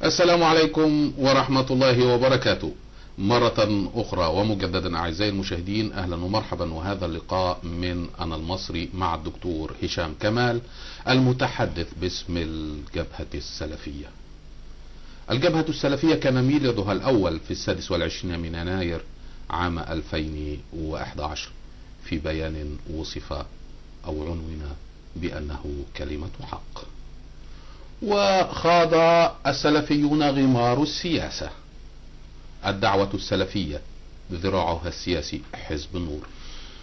السلام عليكم ورحمة الله وبركاته. مرة أخرى ومجددا أعزائي المشاهدين، أهلا ومرحبا، وهذا اللقاء من أنا المصري مع الدكتور هشام كمال المتحدث باسم الجبهة السلفية. الجبهة السلفية كان ميلادها الأول في 26 من يناير عام 2011 في بيان وصف أو عنون بأنه كلمة حق. وخاض السلفيون غمار السياسة. الدعوة السلفية ذراعها السياسي حزب النور.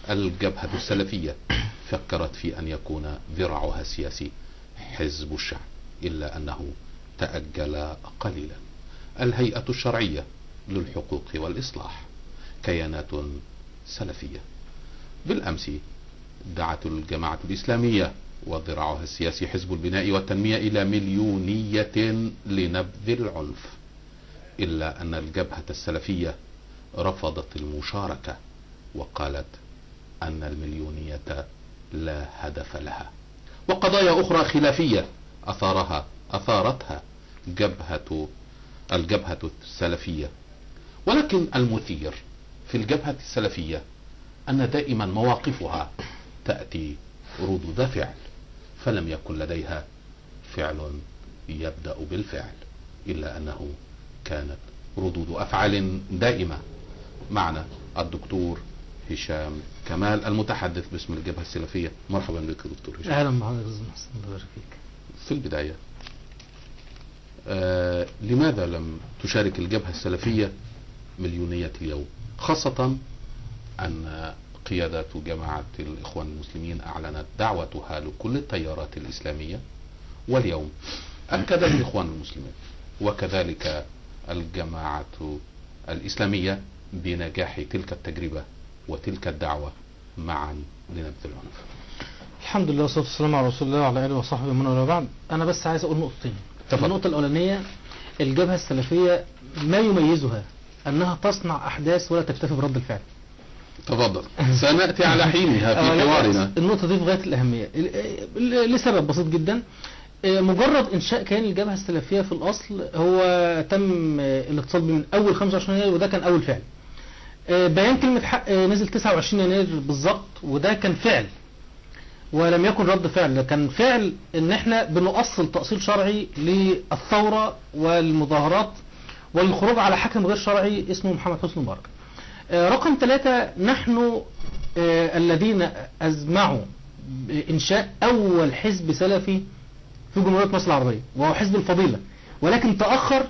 الجبهة السلفية فكرت في أن يكون ذراعها السياسي حزب الشعب، إلا أنه تأجل قليلا. الهيئة الشرعية للحقوق والإصلاح كيانات سلفية. بالأمس دعت الجماعة الإسلامية وذراعها السياسي حزب البناء والتنمية إلى مليونية لنبذ العنف، إلا أن الجبهة السلفية رفضت المشاركة وقالت أن المليونية لا هدف لها. وقضايا أخرى خلافية أثارتها الجبهة السلفية. ولكن المثير في الجبهة السلفية أن دائما مواقفها تأتي ردود فعل، فلم يكن لديها فعل يبدأ بالفعل، إلا أنه كانت ردود أفعال دائمة. معنا الدكتور هشام كمال المتحدث باسم الجبهة السلفية. مرحبا بك دكتور هشام. أهلا بحضرتك. الله يبارك فيك. في البداية لماذا لم تشارك الجبهة السلفية مليونية اليوم، خاصة أن قيادة جماعة الإخوان المسلمين أعلنت دعوتها لكل التيارات الإسلامية، واليوم أكد الإخوان المسلمين وكذلك الجماعة الإسلامية بنجاح تلك التجربة وتلك الدعوة معا لنبذ العنف؟ الحمد لله والصلاة والسلام على رسول الله وعلى آله وصحبه ومن والاه بعد. أنا بس عايز أقول نقطتين. النقطة الأولانية، الجبهة السلفية ما يميزها أنها تصنع أحداث ولا تكتفي برد الفعل. تفضل، سنأتي على حينها في حوارنا. النقطة دي في غاية الأهمية لسبب بسيط جدا. مجرد إنشاء كيان الجبهة السلفية في الأصل هو تم الاتصال به من أول 25 يناير، وده كان أول فعل. بيان كلمة حق نزل 29 يناير بالظبط، وده كان فعل ولم يكن رد فعل. كان فعل ان احنا بنؤصل تأصيل شرعي للثورة والمظاهرات والخروج على حاكم غير شرعي اسمه محمد حسني مبارك. رقم 3، نحن الذين أزمعوا إنشاء أول حزب سلفي في جمهورية مصر العربية، وهو حزب الفضيلة، ولكن تأخر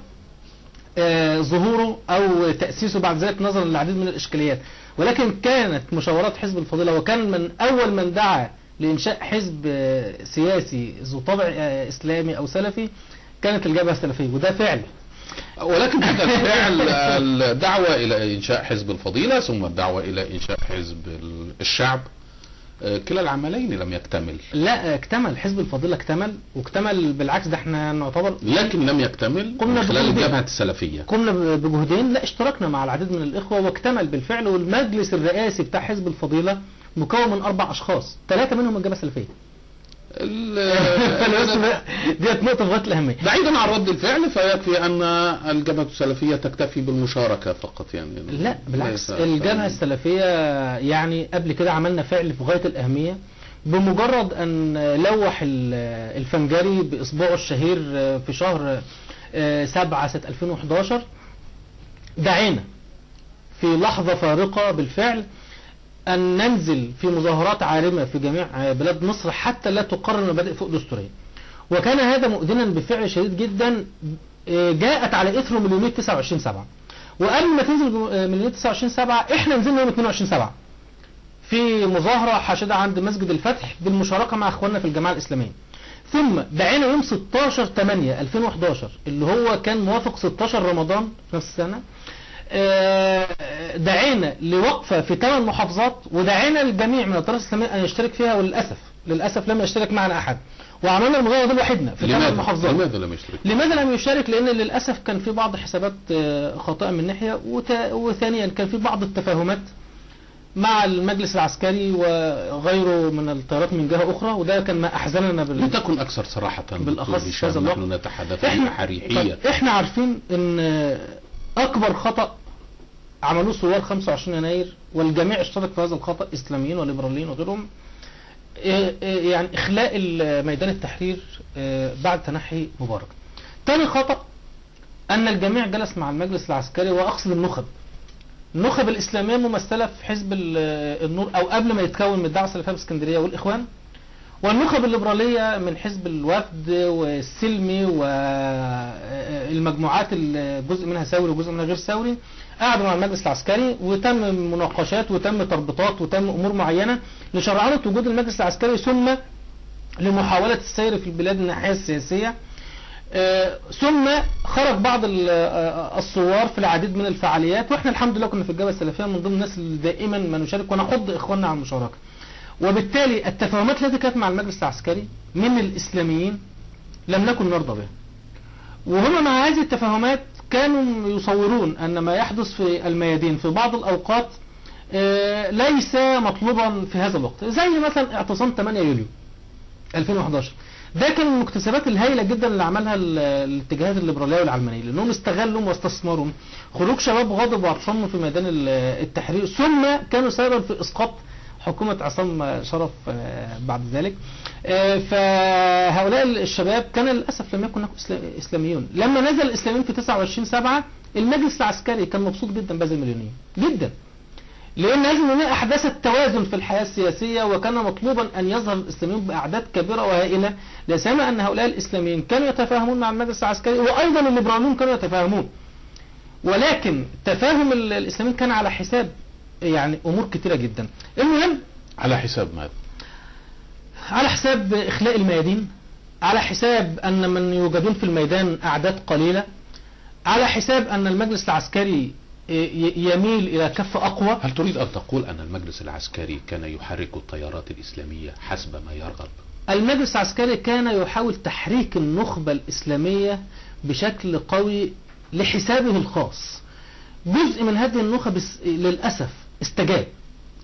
ظهوره أو تأسيسه بعد ذلك نظرا للعديد من الإشكاليات. ولكن كانت مشاورات حزب الفضيلة، وكان من أول من دعا لإنشاء حزب سياسي ذو طابع إسلامي أو سلفي كانت الجبهة السلفية، وده فعل. ولكن هذا الفعل الدعوة إلى إنشاء حزب الفضيلة ثم الدعوة إلى إنشاء حزب الشعب، كلا العملين لم يكتمل. لا، اكتمل. حزب الفضيلة اكتمل، واكتمل بالعكس، ده احنا نعتبر، لكن لم يكتمل من خلال الجبهة السلفية. قمنا بجهدين، لا اشتركنا مع العديد من الإخوة واكتمل بالفعل. والمجلس الرئاسي بتاع حزب الفضيلة مكون من 4 أشخاص، 3 منهم الجبهة السلفية. ديت نقطة في غاية الأهمية. بعيدا عن رد الفعل، فيكفي أن الجبهة السلفية تكتفي بالمشاركة فقط يعني. لا بالعكس، الجبهة السلفية يعني قبل كده عملنا فعل في غاية الأهمية. بمجرد أن لوح الفنجري بإصبعه الشهير في شهر 7 سنة 2011، دعينا في لحظة فارقة بالفعل أن ننزل في مظاهرات عارمة في جميع بلاد مصر حتى لا تقرر مبادئ فوق دستورية. وكان هذا مؤذنا بفعل شديد جدا. جاءت على إثر مليونية 29/7، وقبل ما تنزل مليونية 29/7 احنا نزلنا يوم 22/7 في مظاهرة حاشدة عند مسجد الفتح بالمشاركة مع اخواننا في الجماعة الإسلامية. ثم دعينا يوم 16/8/2011 اللي هو كان موافق 16 رمضان في نفس السنة، دعينا لوقفة في 8 محافظات، ودعينا الجميع من الطرف الإسلامي أن يشترك فيها، وللأسف لم يشترك معنا أحد، وعملنا المظاهرة دي لوحدنا في 8 محافظات. لماذا لم يشارك؟ لأن للأسف كان في بعض حسابات خاطئة من ناحية، وثانيا كان في بعض التفاهمات مع المجلس العسكري وغيره من التيارات من جهة أخرى، وده كان ما أحزننا لتكن أكثر صراحة بالأخص في هذا الوقت. نحن نتحدث عن حريقية. احنا عارفين ان أكبر خطأ عملوه ثوار 25 يناير والجميع اشترك في هذا الخطأ، إسلاميين وليبراليين وغيرهم، يعني إخلاء ميدان التحرير بعد تنحي مبارك. تاني خطأ أن الجميع جلس مع المجلس العسكري، وأقصد النخب الإسلامية ممثلة في حزب النور أو قبل ما يتكون من الدعوة السلفية باسكندرية والإخوان، والنخب الليبرالية من حزب الوفد والسلمي والمجموعات جزء منها ثوري وجزء منها غير ثوري، قعدوا مع المجلس العسكري وتم مناقشات وتم تربطات وتم أمور معينة لشرعنة وجود المجلس العسكري، ثم لمحاولة السير في البلاد من الناحية السياسية. ثم خرج بعض الثوار في العديد من الفعاليات، واحنا الحمد لله كنا في الجبهة السلفية من ضمن الناس اللي دائما ما نشارك ونحض اخواننا على المشاركة. وبالتالي التفاهمات التي كانت مع المجلس العسكري من الإسلاميين لم نكن نرضى بها، وهم مع هذه التفاهمات كانوا يصورون أن ما يحدث في الميادين في بعض الأوقات ليس مطلوبا في هذا الوقت، زي مثلا اعتصام 8 يوليو 2011. ده كان من المكتسبات الهائلة جدا اللي عملها الاتجاهات الليبرالية والعلمانية، لأنهم استغلوا واستثمروا خروج شباب غاضب واعتصامهم في ميدان التحرير، ثم كانوا سببا في إسقاط حكومة عصام شرف بعد ذلك. فهؤلاء الشباب كان للأسف لم يكن إسلاميون. لما نزل الإسلاميين في 29/7 المجلس العسكري كان مبسوط جدا بهذه المليونية جدا، لأن هذه المليونية أحدثت توازن في الحياة السياسية، وكان مطلوبا أن يظهر الإسلاميون بأعداد كبيرة وهائلة، لا سيما أن هؤلاء الإسلاميين كانوا يتفاهمون مع المجلس العسكري، وأيضا الليبراليون كانوا يتفاهمون، ولكن تفاهم الإسلاميين كان على حساب يعني أمور كثيرة جدا. المهم على حساب ماذا؟ على حساب إخلاء الميادين، على حساب أن من يوجدون في الميدان أعداد قليلة، على حساب أن المجلس العسكري يميل إلى كف أقوى. هل تريد أن تقول أن المجلس العسكري كان يحرك التيارات الإسلامية حسب ما يرغب؟ المجلس العسكري كان يحاول تحريك النخبة الإسلامية بشكل قوي لحسابه الخاص. جزء من هذه النخب للأسف استجاب،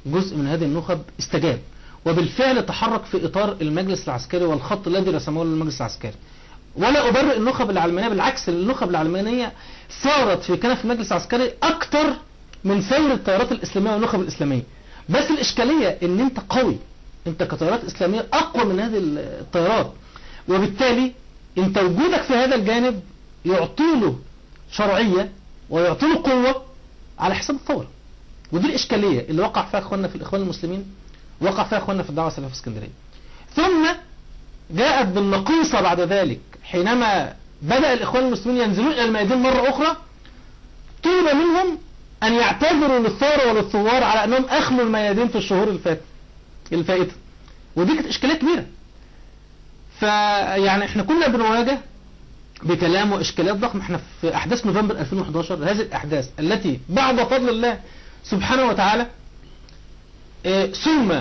جزء من هذه النخب استجاب وبالفعل تحرك في إطار المجلس العسكري والخط الذي رسمه المجلس العسكري. ولا أبرئ النخب العلمانية، بالعكس النخب كانت في المجلس العسكري أكتر من سير التيارات الإسلامية والنخب الإسلامية. بس الإشكالية إن أنت قوي، أنت كتيارات إسلامية أقوى من هذه التيارات، وبالتالي أنت وجودك في هذا الجانب يعطيله شرعية ويعطيله قوة على حساب الثورة. ودي الإشكالية اللي وقع فيها أخواننا في الإخوان المسلمين، وقع فيها أخواننا في الدعوة السلفية في اسكندرية. ثم جاءت بالنقيصة بعد ذلك حينما بدأ الإخوان المسلمين ينزلون إلى الميادين مرة أخرى، طلب منهم أن يعتذروا للثورة وللثوار على أنهم أخلوا الميادين في الشهور الفائتة. ودي كانت إشكالية كبيرة. فيعني احنا كنا بنواجه بكلام وإشكاليات ضخمة. احنا في أحداث نوفمبر 2011، هذه الأحداث التي بعد فضل الله سبحانه وتعالى ثم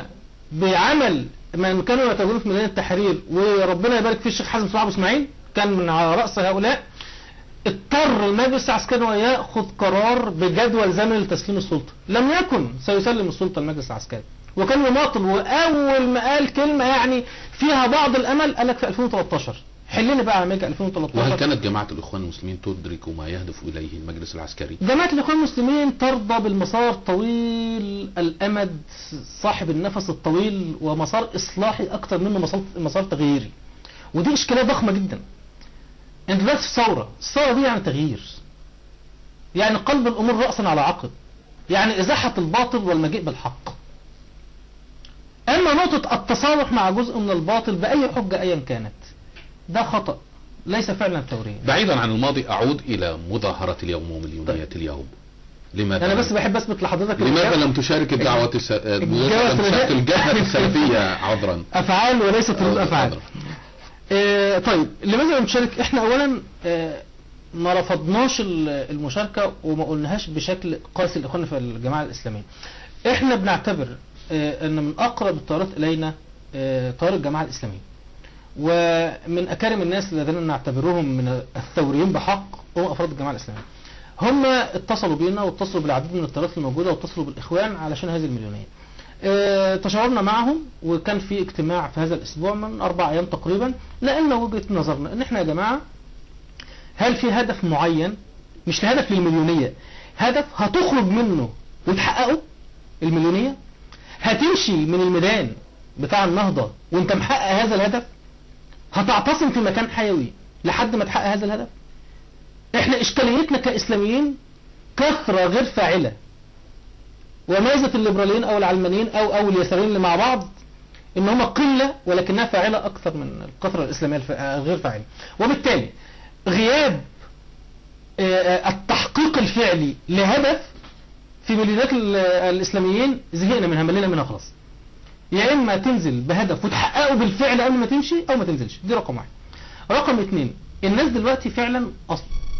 بعمل من كانوا يتواجدون في ميدان التحرير، وربنا يبارك فيه الشيخ حازم صلاح أبو اسماعيل كان من على رأس هؤلاء، اضطر المجلس العسكري ويأخذ قرار بجدول زمني لتسليم السلطة. لم يكن سيسلم السلطة المجلس العسكري، وكان يماطل، وأول ما قال كلمة يعني فيها بعض الأمل قال لك في 2013 حلنا بقى على 2013. وهل كانت جماعة الإخوان المسلمين تدرك ما يهدف إليه المجلس العسكري؟ جماعة الإخوان المسلمين ترضى بالمسار طويل الأمد صاحب النفس الطويل ومسار إصلاحي أكتر منه مسار تغييري. ودي إشكالية ضخمة جدا. أنت دلوقتي في ثورة، الثورة دي يعني تغيير، يعني قلب الأمور رأسا على عقب، يعني إزاحة الباطل والمجيء بالحق. أما نقطة التصالح مع جزء من الباطل بأي حجة أيا كانت، ده خطأ ليس فعلا ثوريا. بعيدا عن الماضي أعود إلى مظاهرة اليوم ومليونية اليوم. لماذا أنا بس بحب أثبت لحضرتك لماذا لم تشارك الجبهة السلفية عذرا؟ أفعال وليست ردود أفعال. طيب لماذا لم تشارك؟ احنا أولا ما رفضناش المشاركة وما قلناهاش بشكل قاسي لإخواننا في الجماعة الإسلامية. احنا بنعتبر أن من أقرب التيارات إلينا تيار الجماعة الإسلامية، ومن أكارم الناس الذين نعتبرهم من الثوريين بحق هم أفراد الجماعة الإسلامية. هم اتصلوا بينا واتصلوا بالعديد من الطيارات الموجودة واتصلوا بالإخوان علشان هذه المليونية. تشاورنا معهم وكان في اجتماع في هذا الأسبوع من 4 أيام تقريبا، لأن وجهة نظرنا إن احنا يا جماعة هل في هدف معين، مش هدف للمليونية، هدف هتخرج منه وتحققه المليونية، هتمشي من الميدان بتاع النهضة وانت محقق هذا الهدف، هتعتصم في مكان حيوي لحد ما تحقق هذا الهدف. احنا اشكاليتنا كإسلاميين كثرة غير فاعلة، وميزة الليبراليين او العلمانيين او اليساريين اللي مع بعض ان هم قلة ولكنها فاعلة اكثر من الكثرة الاسلامية غير فاعلة. وبالتالي غياب التحقيق الفعلي لهدف في مليونات الاسلاميين زهقنا منها، ملينا منها خلاص. يا اما تنزل بهدف وتحققه بالفعل قبل ما تمشي او ما تنزلش. دي رقم 1. رقم 2، الناس دلوقتي فعلا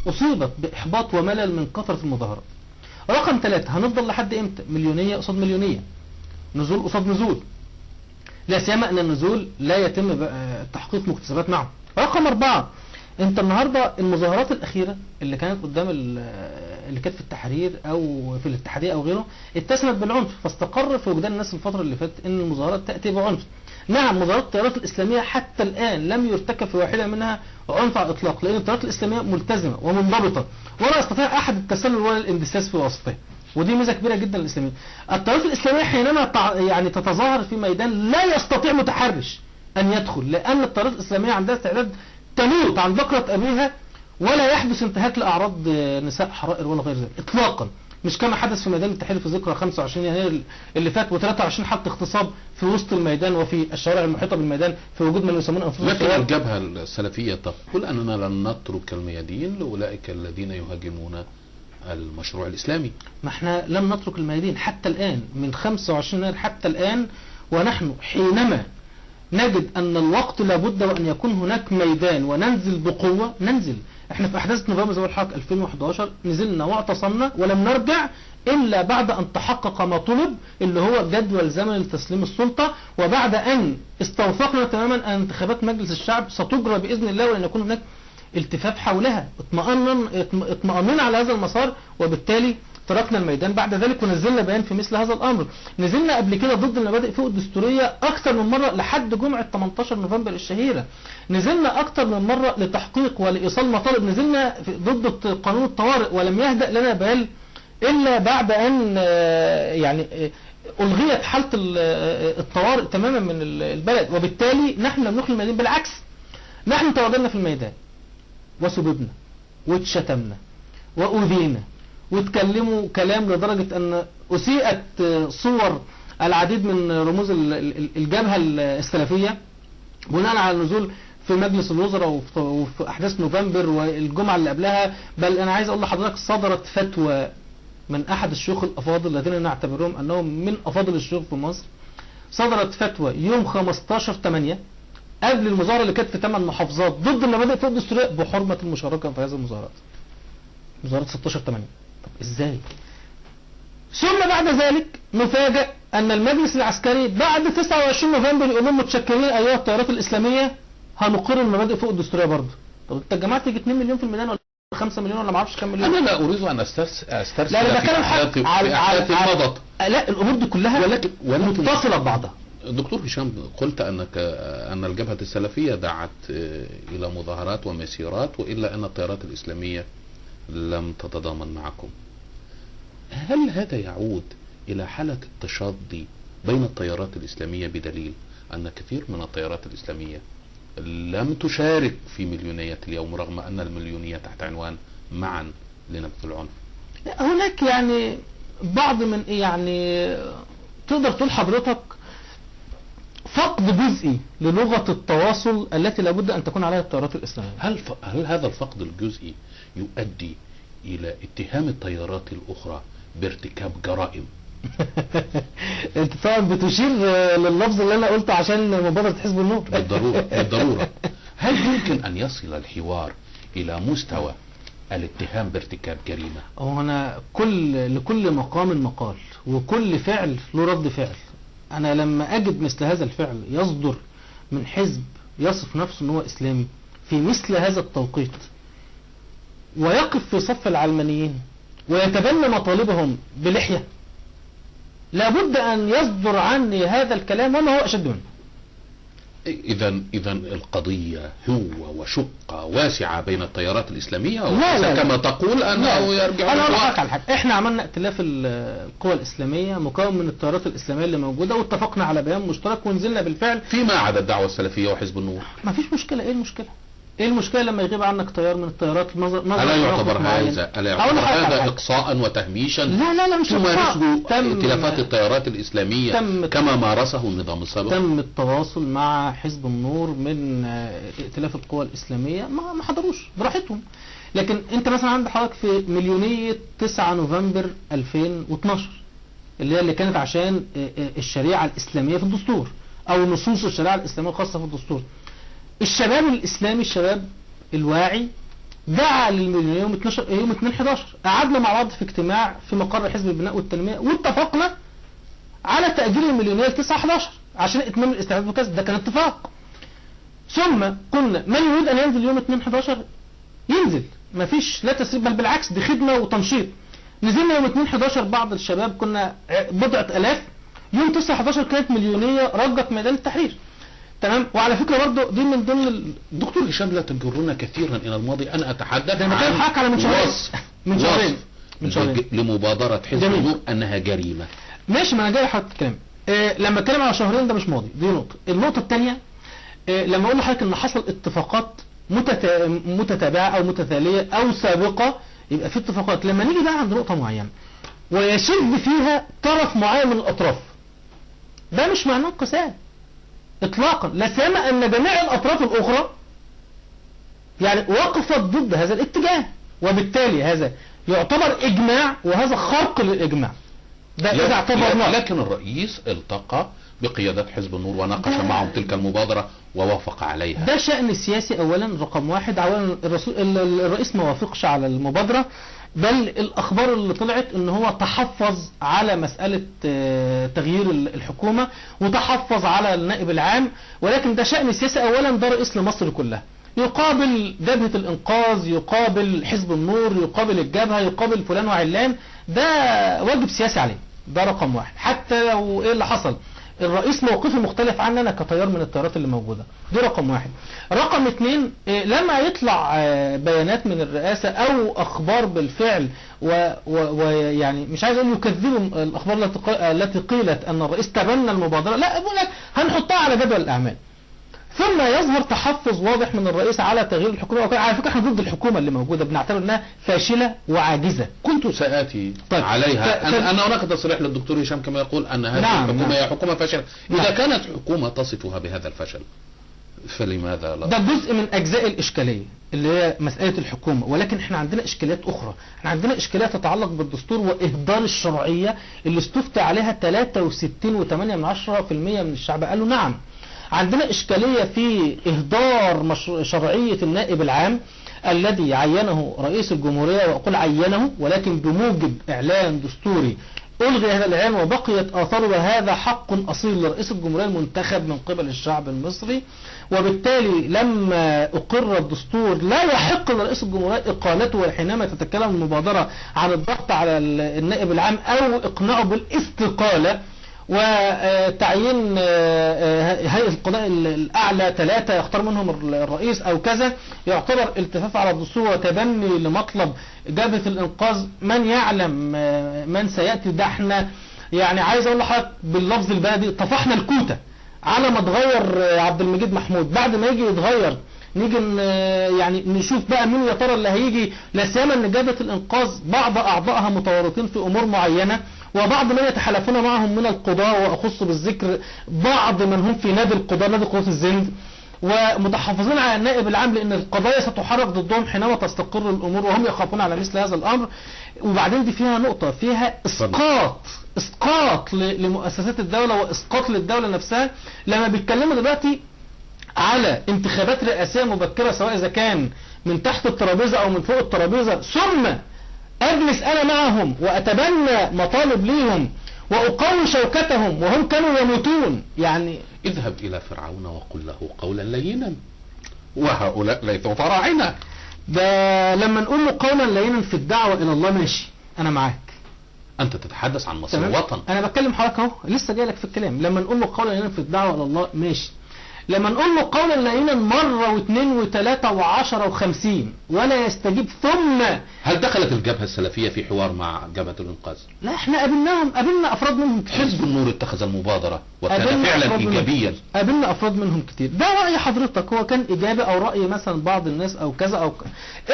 اصيبت باحباط وملل من كثرة المظاهرات. رقم 3، هنفضل لحد امتى مليونية قصاد مليونية، نزول قصاد نزول، لا سيما ان النزول لا يتم تحقيق مكتسبات معه. رقم 4، انت النهاردة المظاهرات الاخيرة اللي كانت قدام اللي كانت في التحرير او في الاتحادية او غيره اتسمت بالعنف، فاستقر في وجدان الناس الفترة اللي فاتت ان المظاهرات تأتي بعنف. نعم، مظاهرات التيارات الاسلامية حتى الان لم يرتكب في واحدة منها عنف على الاطلاق، لان التيارات الاسلامية ملتزمة ومنضبطة ولا يستطيع احد التسلل ولا الاندساس في وسطها، ودي ميزة كبيرة جدا للاسلاميين. التيارات الاسلامية حينما يعني تتظاهر في ميدان لا يستطيع متحرش ان يدخل، لان التيارات الاسلامية عندها استعداد تموت عن بكرة أبيها ولا يحدث انتهاك لأعراض نساء حرائر ولا غير ذلك إطلاقا، مش كما حدث في ميدان التحرير في ذكرى 25 يناير اللي فات و23 حالة اغتصاب في وسط الميدان وفي الشوارع المحيطة بالميدان في وجود من يسمون أنفسهم. لكن الجبهة السلفية تقول أننا لن نترك الميادين لأولئك الذين يهاجمون المشروع الإسلامي. ما احنا لم نترك الميادين حتى الآن من 25 يناير حتى الآن، ونحن حينما نجد أن الوقت لابد وأن يكون هناك ميدان وننزل بقوة ننزل. احنا في أحداث نوفمبر زي الحرب 2011 نزلنا واعتصمنا ولم نرجع إلا بعد أن تحقق ما طلب اللي هو جدول زمن لتسليم السلطة، وبعد أن استوثقنا تماما أن انتخابات مجلس الشعب ستجرى بإذن الله ولن يكون هناك التفاف حولها. اطمأننا على هذا المسار، وبالتالي تركنا الميدان بعد ذلك ونزلنا بيان في مثل هذا الأمر. نزلنا قبل كده ضد المبادئ فوق الدستورية أكثر من مرة لحد جمعة 18 نوفمبر الشهيرة. نزلنا أكثر من مرة لتحقيق ولإيصال مطالب. نزلنا ضد قانون الطوارئ ولم يهدأ لنا بال إلا بعد أن يعني ألغيت حالة الطوارئ تماما من البلد. وبالتالي نحن لم نخلي الميدان، بالعكس نحن تواجدنا في الميدان وسببنا واتشتمنا وأذينا واتكلموا كلام لدرجة أن أسيئت صور العديد من رموز الجبهة السلفية بناء على النزول في مجلس الوزراء وفي أحداث نوفمبر والجمعة اللي قبلها. بل أنا عايز أقول لحضرتك صدرت فتوى من أحد الشيوخ الأفاضل الذين نعتبرهم أنهم من أفاضل الشيوخ في مصر. صدرت فتوى يوم 15/8 قبل المظاهرة اللي كانت في 8 محافظات ضد المبادئ فوق الدستورية بحرمة المشاركة في هذه المظاهرات. مظاهرات 16/8. طب ازاي؟ ثم بعد ذلك نفاجأ أن المجلس العسكري بعد 29 نوفمبر يقول لهم متشكرين أيها التيارات الإسلامية هنقر المبادئ فوق الدستورية برضه. طب انت الجماعة تيجي 2 مليون في الميدان ولا 5 مليون ولا ما اعرفش كام مليون؟ أنا لا أريد أن أسترسل لا لا، في أحداث مضت. لا، الأمور دي كلها ولكن متصلة ببعضها. دكتور هشام، قلت أن الجبهة السلفية دعت إلى مظاهرات ومسيرات، وإلا أن التيارات الإسلامية لم تتضامن معكم. هل هذا يعود إلى حالة التشاطؤ بين التيارات الإسلامية، بدليل أن كثير من التيارات الإسلامية لم تشارك في مليونية اليوم رغم أن المليونية تحت عنوان معا لنبذ العنف؟ هناك يعني بعض من يعني تقدر تقول حضرتك فقد جزئي للغة التواصل التي لابد أن تكون عليها التيارات الإسلامية. هل هذا الفقد الجزئي يؤدي إلى اتهام التيارات الأخرى بارتكاب جرائم؟ انت طبعا بتشير لللفظ اللي انا قلته عشان مبادرة حزب النور. بالضرورة. هل يمكن أن يصل الحوار إلى مستوى الاتهام بارتكاب جريمة؟ هنا لكل مقام مقال وكل فعل له رد فعل. أنا لما أجد مثل هذا الفعل يصدر من حزب يصف نفسه أنه إسلامي في مثل هذا التوقيت، ويقف في صف العلمانيين ويتبنى مطالبهم بلحية، لابد أن يصدر عني هذا الكلام وما هو أشد منه. إذا القضية هو وشقة واسعة بين التيارات الإسلامية، لا كما تقول أنه يرجع. أنا أقول لك على حاجة، إحنا عملنا ائتلاف القوى الإسلامية مكون من التيارات الإسلامية اللي موجودة، واتفقنا على بيان مشترك ونزلنا بالفعل فيما عدا الدعوة السلفية وحزب النور. ما فيش مشكلة. إيه المشكلة؟ ايه المشكله لما يغيب عنك تيار من التيارات ألا يعتبر هذا اقصاء وتهميشا؟ لا مش تمارسه ائتلافات التيارات الاسلاميه كما مارسه النظام السابق. تم التواصل مع حزب النور من ائتلاف القوى الاسلاميه، ما حضروش براحتهم. لكن انت مثلا عند حضرتك في مليونيه 9 نوفمبر 2012 اللي كانت عشان الشريعه الاسلاميه في الدستور او نصوص الشريعه الاسلاميه الخاصه في الدستور، الشباب الإسلامي الشباب الواعي دعا للمليونية يوم 2/11. قعدنا مع بعض في اجتماع في مقر حزب البناء والتنمية واتفقنا على تأجيل المليونية ل 9/11 عشان إتمام الاستعداد وكذا، ده كان اتفاق. ثم قلنا من يريد أن ينزل يوم 2/11 ينزل، ما فيش لا تسريب، بل بالعكس دي خدمة وتنشيط. نزلنا يوم 2/11 بعض الشباب كنا بضعة آلاف، يوم 9/11 كانت مليونية رجت ميدان التحرير. تمام. وعلى فكرة برضه دي من ضمن دكتور هشام لا تجرنا كثيرا الى الماضي. انا اتحدث عن حق على من شهرين لمبادرة حزب النور انها جريمة. ماشي، ما انا جاي لحضرتك الكلام. لما اتكلم على شهرين ده مش ماضي، دي نقطة. النقطة الثانية لما اقول لحضرتك ان حصل اتفاقات متتابعة او متتالية او سابقة، يبقى في اتفاقات. لما نيجي بقى عند نقطة معينة ويشذ فيها طرف معين من الاطراف، ده مش معناه انقسام اطلاقا، لا سيما ان جميع الاطراف الاخرى يعني وقفت ضد هذا الاتجاه، وبالتالي هذا يعتبر اجماع، وهذا خرق للاجماع ده اذا اعتبرناه. لكن الرئيس التقى بقيادة حزب النور وناقش معهم تلك المبادرة ووافق عليها. ده شأن سياسي اولا رقم واحد. اولا الرئيس ما وافقش على المبادرة، بل الاخبار اللي طلعت ان هو تحفظ على مسألة تغيير الحكومة وتحفظ على النائب العام، ولكن ده شأن سياسي اولا. ده رئيس لمصر كلها، يقابل جبهة الانقاذ، يقابل حزب النور، يقابل الجبهة، يقابل فلان وعلان، ده واجب سياسي عليه. ده رقم واحد. حتى لو ايه اللي حصل الرئيس موقفه مختلف عننا كتيار من التيارات اللي موجودة، دي رقم واحد. رقم اتنين، لما يطلع بيانات من الرئاسة او اخبار بالفعل ويعني مش عايز اقول يكذبوا الاخبار التي قيلت ان الرئيس تبنى المبادرة، لا اقول لك هنحطها على جدول الاعمال. ثم يظهر تحفظ واضح من الرئيس على تغيير الحكومة. على فكرة احنا ضد الحكومة اللي موجودة، بنعتبر انها فاشلة وعاجزة. كنت سآتي عليها. أنا هناك تصريح للدكتور هشام كما يقول أن هذه الحكومة هي حكومة فاشلة. إذا كانت حكومة تصفها بهذا الفشل فلماذا لا؟ ده جزء من أجزاء الإشكالية اللي هي مسألة الحكومة، ولكن احنا عندنا إشكاليات أخرى. احنا عندنا إشكالية تتعلق بالدستور وإهدار الشرعية اللي استفتى عليها 63.8% من الشعب قالوا نعم. عندنا إشكالية في إهدار شرعية النائب العام الذي عينه رئيس الجمهورية، وأقول عينه ولكن بموجب إعلان دستوري ألغي هذا الإعلان وبقيت آثاره، وهذا حق أصيل لرئيس الجمهورية المنتخب من قبل الشعب المصري. وبالتالي لما أقر الدستور لا يحق لرئيس الجمهورية إقالته حينما تتكلم المبادرة عن الضغط على النائب العام أو إقناعه بالاستقالة، وتعيين هيئة القضاء الأعلى 3 يختار منهم الرئيس أو كذا، يعتبر التفاف على الدستور وتبني لمطلب جبهة الإنقاذ. من يعلم من سيأتي؟ ده احنا يعني عايز أقول لحضرتك باللفظ البلدي طفحنا الكوتة على ما تغير عبد المجيد محمود. بعد ما يجي يتغير نيجي يعني نشوف بقى مين يا ترى اللي هيجي، لا سيما ان جبهة الإنقاذ بعض أعضائها متورطين في أمور معينة، وبعض من يتحالفون معهم من القضاة، وأخص بالذكر بعض من هم في نادي القضاة، نادي قضاة الزند، ومتحفظين على النائب العام لأن القضايا ستحرك ضدهم حينما تستقر الأمور، وهم يخافون على مثل هذا الأمر. وبعدين دي فيها نقطة، فيها إسقاط لمؤسسات الدولة وإسقاط للدولة نفسها. لما بيتكلموا دلوقتي على انتخابات رئاسية مبكرة، سواء إذا كان من تحت الترابيزة أو من فوق الترابيزة، ثم أجلس أنا معهم وأتبنى مطالب ليهم وأقوي شوكتهم وهم كانوا يموتون. يعني اذهب إلى فرعون وقل له قولا لينا وهؤلاء ليسوا فراعنة. ده لما نقول له قولا لينا في الدعوة الى الله ماشي، انا معاك. انت تتحدث عن مصر تمام؟ الوطن. انا بتكلم حضرتك اهو، لسه جاي لك في الكلام. لما نقول له قولا لينا في الدعوة الى الله ماشي. لما نقول له قولا لينا مرة واثنين وثلاثة وعشرة وخمسين ولا يستجيب، ثم هل دخلت الجبهة السلفية في حوار مع جبهة الإنقاذ؟ لا احنا قابلنا افراد منهم كتير. حزب النور اتخذ المبادرة وكان قابلنا فعلا أفراد إيجابيا. قابلنا افراد منهم كتير. ده رأي حضرتك هو كان ايجابي، او رأي مثلا بعض الناس او كذا او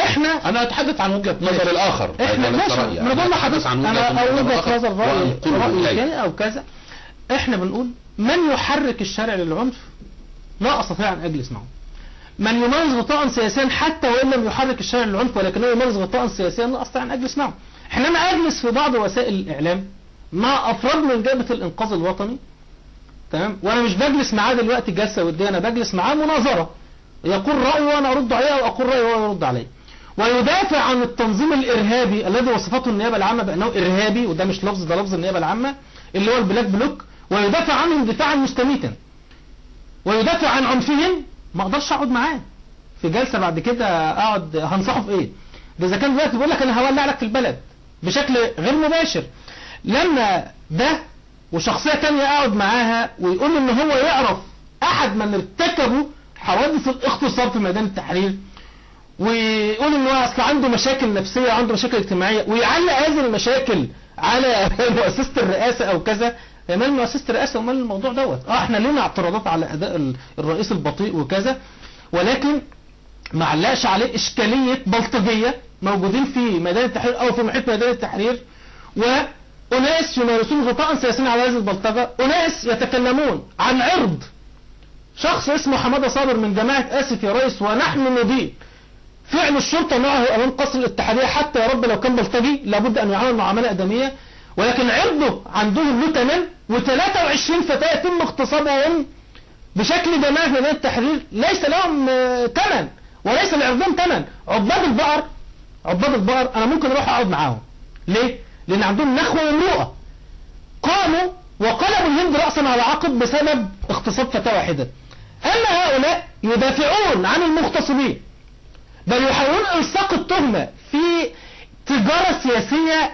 احنا أنا أتحدث عن وجهة نظر الآخر. احنا ماشي، انا بقول لحضرتك انا او وجهة نظر رأي تاني او كذا. احنا بنقول من يحرك الشارع للعنف لا استطيع ان اجلس معه. من يمارس غطاء سياسيا حتى وان لم يحرك الشارع للعنف ولكنه يمارس غطاء سياسيا لا استطيع ان اجلس معه. حينما اجلس في بعض وسائل الاعلام مع افراد من جبهة الانقاذ الوطني، تمام، وانا مش بجلس معاه دلوقتي جلسه وديه، انا بجلس معاه مناظره، يقول رايه وانا ارد عليه او اقول رايه وهو يرد عليه، ويدافع عن التنظيم الارهابي الذي وصفته النيابه العامه بانه ارهابي، وده مش لفظ، ده لفظ النيابه العامه اللي هو البلاك بلوك، ويدافع عنهم دفاعا مستميتا ويدافع عن عنفهم. ما اقدرش اقعد معاه في جلسه بعد كده اقعد هنصحه في ايه؟ ده اذا كان دلوقتي بيقول لك انا هولع لك في البلد بشكل غير مباشر. لما ده وشخصيه تانية اقعد معاها ويقول ان هو يعرف احد من ارتكبوا حوادث الاغتصاب في ميدان التحرير، ويقول ان هو اصل عنده مشاكل نفسيه وعنده مشاكل اجتماعيه، ويعلق هذه المشاكل على مؤسسه الرئاسه او كذا. مال مؤسسة الرئاسة ومال الموضوع دوت. احنا لنا اعتراضات على اداء الرئيس البطيء وكذا، ولكن ما علقش عليه اشكالية بلطجية موجودين في ميدان التحرير او في محيط ميدان التحرير، واناس يمارسون غطاء سياسيا على هذه البلطجة، اناس يتكلمون عن عرض شخص اسمه حمادة صابر من جماعة اسف يا ريس، ونحن ندين فعل الشرطة معه امام قصر الاتحادية، حتى يا رب لو كان بلطجي لابد ان يعامل معاملة ادمية، ولكن عرضه عندهم له ثمن، و23 فتاة يتم اغتصابهم بشكل جماعي في ميدان التحرير ليس لهم ثمن وليس لعرضهم ثمن. عباد البقر انا ممكن اروح اقعد معاهم. ليه؟ لان عندهم نخوة ومروءة، قاموا وقلبوا الهند رأسا على عقب بسبب اغتصاب فتاة واحدة. اما هؤلاء يدافعون عن المغتصبين، بل يحاولون الصاق التهمة في تجارة سياسية،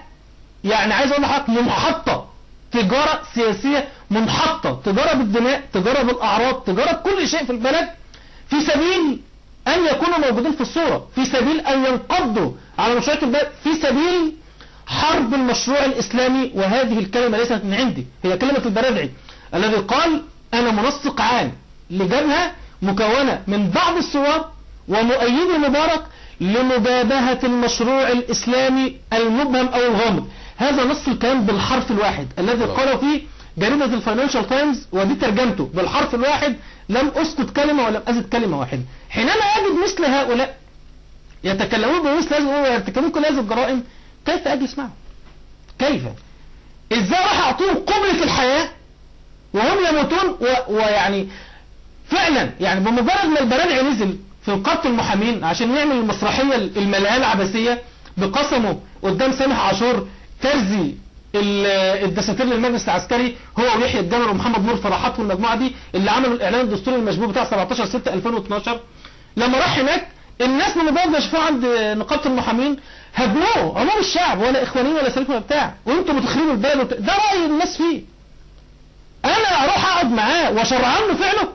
يعني عايز اقول لحضرتك منحطة، تجارة سياسية منحطة، تجارة بالدماء، تجارة بالاعراض، تجارة بكل شيء في البلد، في سبيل ان يكونوا موجودين في الصورة، في سبيل ان ينقضوا على مشروعات البلد، في سبيل حرب المشروع الاسلامي. وهذه الكلمة ليست من عندي، هي كلمة البرادعي الذي قال انا منسق عام لجبهة مكونة من بعض الثوار ومؤيدي مبارك لمجابهة المشروع الاسلامي المبهم او الغامض. هذا نص الكلام بالحرف الواحد الذي قاله فيه جريدة الفاينانشال تايمز، ودي ترجمته بالحرف الواحد، لم اسكت كلمة ولم ازد كلمة واحدة. حينما اجد مثل هؤلاء يتكلمون بمثل هذا ويرتكبون كل هذه الجرائم، كيف اجلس معهم؟ كيف؟ ازاي راح اعطيهم قبلة الحياة وهم يموتون؟ ويعني فعلا يعني بمجرد ما البرادعي نزل في نقابة المحامين عشان يعمل المسرحية الملهاة العبثية بقسمه قدام سامح عاشور ترزي الدساتير للمجلس العسكري، هو ويحيى الجمل ومحمد نور فرحات والمجموعه دي اللي عملوا الاعلان الدستوري المشبوه بتاع 17/6/2012. لما راح هناك الناس من بعض ما شافوه عند نقابه المحامين هجموه عموم الشعب، ولا اخوانيين ولا سلفيين ولا بتاع، وانتم بتخربوا البلد. ده راي الناس فيه، انا اروح اقعد معاه واشرع له فعله؟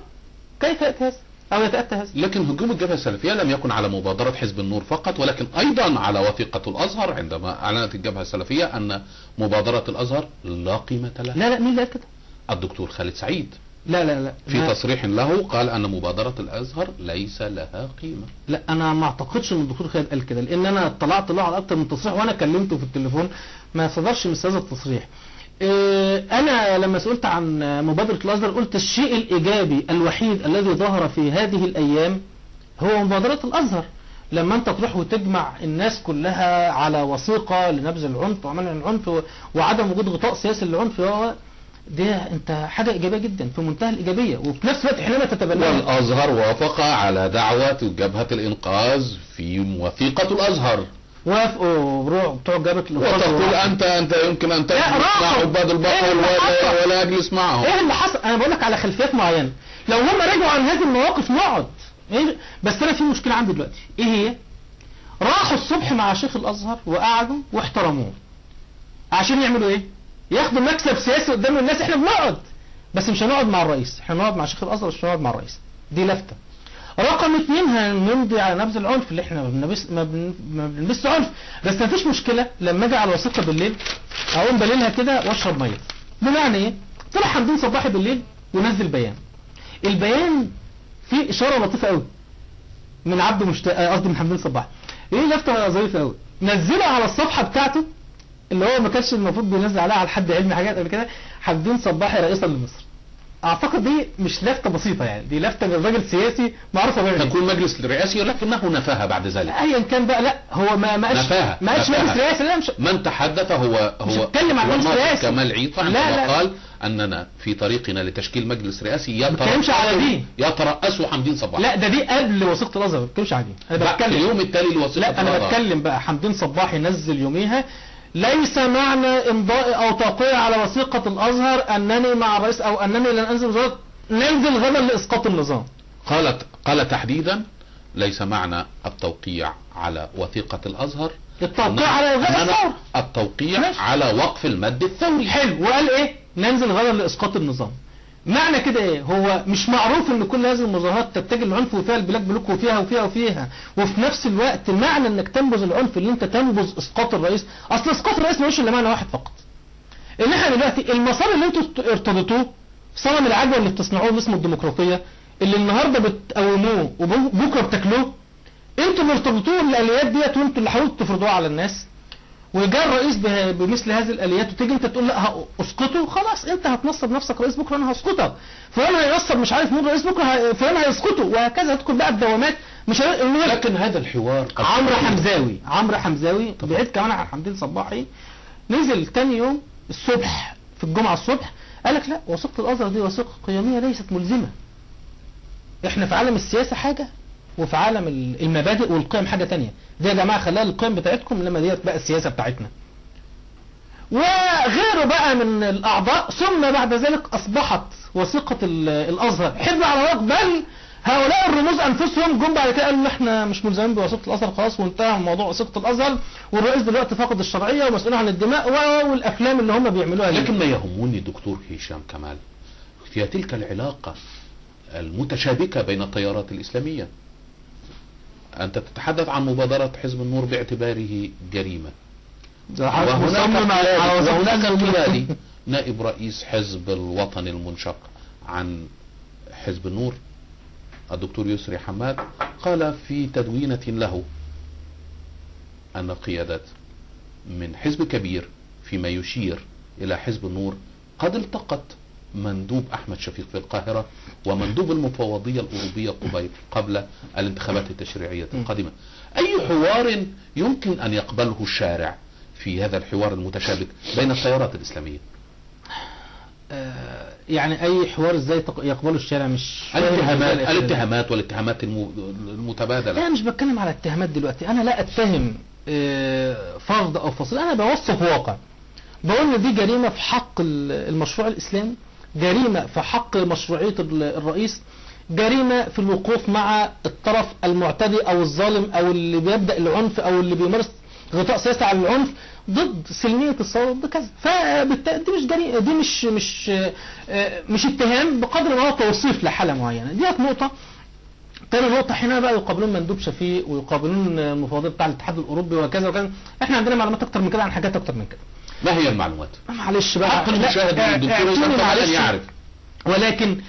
كيف ياتي هذا او يتاتى هذا؟ لكن هجوم الجبهة السلفية لم يكن على مبادرة حزب النور فقط، ولكن ايضا على وثيقة الازهر، عندما اعلنت الجبهة السلفية ان مبادرة الازهر لا قيمة لها. لا مين اللي قال كده؟ الدكتور خالد سعيد لا في تصريح له قال ان مبادرة الازهر ليس لها قيمة. لا انا ما اعتقدش ان الدكتور خالد قال كده، لان انا اطلعت له على اكتر من تصريح وانا كلمته في التليفون ما صدرش مثل هذا التصريح. انا لما سئلت عن مبادرة الازهر قلت الشيء الايجابي الوحيد الذي ظهر في هذه الايام هو مبادرة الازهر. لما انت تروح وتجمع الناس كلها على وثيقة لنبذ العنف وعمل العنف وعدم وجود غطاء سياسي للعنف، دي انت حاجة ايجابية جدا في منتهى الايجابية. وفي نفس الوقت حينما تتبنى والازهر وافق على دعوة جبهة الانقاذ في وثيقة الازهر، وافقوا بتوع جبهة الانقاذ. وتقول انت يمكن ان تجلس مع عباد البقر ولا اجلس معهم. ايه اللي حصل؟ انا بقول لك على خلفيات معينة، لو هم رجعوا عن هذه المواقف نقعد. بس انا في مشكلة عندي دلوقتي، ايه هي؟ راحوا الصبح مع شيخ الازهر وقعدوا واحترموه عشان يعملوا ايه؟ ياخدوا مكسب سياسي قدام الناس. احنا بنقعد بس مش هنقعد مع الرئيس، احنا هنقعد مع شيخ الازهر مش هنقعد مع الرئيس. دي لفتة. رقم 2 هنمضي على نبذ العنف اللي احنا ما بنلبسش عنف، بس مفيش مشكلة لما اجي على الوثيقة بالليل اقوم بليلها كده واشرب مية. بمعنى ايه؟ طلع حمدين صباحي بالليل ونزل بيان. البيان فيه اشارة لطيفة قوي من عبد مشتاق، قصدي من حمدين صباحي. ايه لفتة ظريفة قوي، نزلها على الصفحة بتاعته اللي هو ما كانش المفروض بينزل عليها على حد علمي حاجات قبل كده، حمدين صباحي رئيسا لمصر. اعتقد دي مش لفتة بسيطة يعني، دي لفتة من راجل سياسي معروف بيعمل تكون مجلس الرئاسي لكنه نفاها بعد ذلك. ايا كان بقى، لا هو ما قالش مجلس رئاسي. لا مش من تحدث هو اتكلم عن مجلس رئاسي كمال عيطة عندما قال اننا في طريقنا لتشكيل مجلس رئاسي يترأسه حمدين صباحي. لا ده دي قبل وثيقة الازهر، ما بتكلمش على دي. انا بتكلم اليوم التالي لوثيقة الازهر. لا انا بتكلم بقى حمدين صباحي نزل يوميها: ليس معنى امضاء او توقيع على وثيقة الازهر انني مع الرئيس او انني لن انزل وزارة، ننزل غدا لاسقاط النظام. قال تحديدا: ليس معنى التوقيع على وثيقة الازهر التوقيع على الغاء الثورة، التوقيع على وقف المد الثوري. حلو. وقال ايه؟ ننزل غدا لاسقاط النظام. معنى كده ايه؟ هو مش معروف ان كل هذه المظاهرات تتجه للعنف وفيها البلاك بلوك وفيها وفيها وفيها، وفي نفس الوقت معنى انك تنبذ العنف اللي انت تنبذ اسقاط الرئيس. اصل اسقاط الرئيس ملوش الا معنى واحد فقط، ان احنا دلوقتي المسار اللي انتوا ارتضيتوه، صنم العجوه اللي بتصنعوه اللي اسمه الديمقراطيه، اللي النهارده بتقوموه وبكره بتاكلوه، انتوا اللي ارتضيتوه الاليات ديت وانتوا اللي حاولتوا تفرضوها على الناس. وجاء الرئيس بمثل هذه الاليات وتيجي انت تقول لا اسقطه، خلاص انت هتنصب نفسك رئيس بكره انا هسقطك، فلان هينصب مش عارف مين رئيس بكره فلان هيسقطه، وهكذا تدخل بقى الدوامات. مش لكن هذا الحوار عمرو حمزاوي بعيد كمان عن حمدين صباحي، نزل تاني يوم الصبح في الجمعة الصبح قال لك لا، وثيقة الازهر دي وثيقة قيمية ليست ملزمة. احنا في عالم السياسة حاجة وفي عالم المبادئ والقيم حاجة تانية. دي يا جماعة خلاها القيم بتاعتكم، لما ديت بقى السياسة بتاعتنا. وغيره بقى من الاعضاء. ثم بعد ذلك اصبحت وثيقة الازهر حزب على ورق، بل هؤلاء الرموز انفسهم جم بعد كده قالوا احنا مش ملزمين بوثيقة الازهر خلاص، وانتهى موضوع وثيقة الازهر، والرئيس دلوقتي فاقد الشرعية ومسؤول عن الدماء والافلام اللي هم بيعملوها. لكن ما يهمني دكتور هشام كمال هي تلك العلاقة المتشابكة بين التيارات الإسلامية. أنت تتحدث عن مبادرة حزب النور باعتباره جريمة، وهناك قبالي نائب رئيس حزب الوطن المنشق عن حزب النور الدكتور يسري حماد قال في تدوينة له أن قيادات من حزب كبير فيما يشير إلى حزب النور قد التقت مندوب أحمد شفيق في القاهرة ومندوب المفوضية الأوروبية قبل الانتخابات التشريعية القادمة. أي حوار يمكن أن يقبله الشارع في هذا الحوار المتشابك بين التيارات الإسلامية؟ يعني أي حوار ازاي يقبله الشارع؟ مش الاتهامات والاتهامات المتبادلة. لا مش بتكلم على اتهامات دلوقتي، أنا لا أتهم فرد أو فصيل، أنا بوصف واقع، بقول ان دي جريمة في حق المشروع الإسلامي، جريمة في حق مشروعية الرئيس، جريمة في الوقوف مع الطرف المعتدي أو الظالم أو اللي بيبدأ العنف أو اللي بيمارس غطاء سياسي على العنف ضد سلمية الثورة ضد كذا. فبالتالي دي مش جريمة، دي مش اتهام بقدر ما هو توصيف لحالة معينة. دي نقطة. تاني نقطة، حين بقى يقابلون مندوب شفيق ويقابلون المفوضية بتاع الاتحاد الأوروبي وكذا وكذا، احنا عندنا معلومات أكتر من كده عن حاجات أكتر من كده. ما هي المعلومات؟ معلش بقى حق المشاهد الدكتور يعرف، ولكن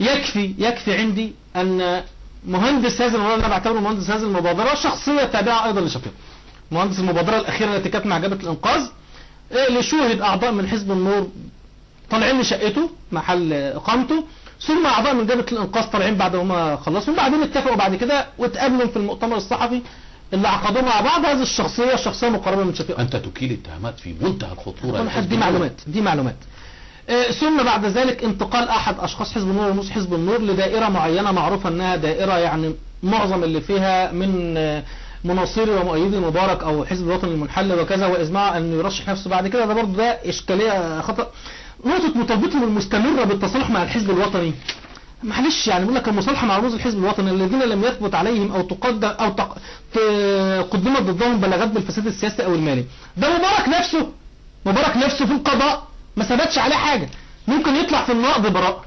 يكفي عندي أن مهندس هذه المبادرة، أنا بعتبره مهندس هذه المبادرة شخصية تابعة أيضا لشفيق. مهندس المبادرة الأخيرة التي كانت مع جبهة الإنقاذ، اللي شوهد أعضاء من حزب النور طالعين لشقته محل إقامته، ثم أعضاء من جبهة الإنقاذ طالعين بعد ما خلصوا، وبعدين اتفقوا بعد كده واتقابلوا في المؤتمر الصحفي اللي عقدوه مع بعض. هذه الشخصية مقربة من شفيق. أنت تكيل اتهامات في منتهى الخطورة. دي معلومات. ثم بعد ذلك انتقال أحد أشخاص حزب النور ورموز حزب النور لدائرة معينة معروفة أنها دائرة يعني معظم اللي فيها من مناصري ومؤيدي مبارك أو حزب الوطن المنحل وكذا، وإزماع أن يرشح نفسه بعد كده. ده برضه ده إشكالية خطأ. نقطة مطالبتهم المستمرة بالتصالح مع الحزب الوطني، معلش يعني بيقول لك المصالحه مع رموز الحزب الوطني الذين لم يثبت عليهم او تقدم او قدمت ضدهم بلاغات بالفساد السياسي او المالي. ده مبارك نفسه في القضاء ما ثبتش عليه حاجه، ممكن يطلع في النقض براءه.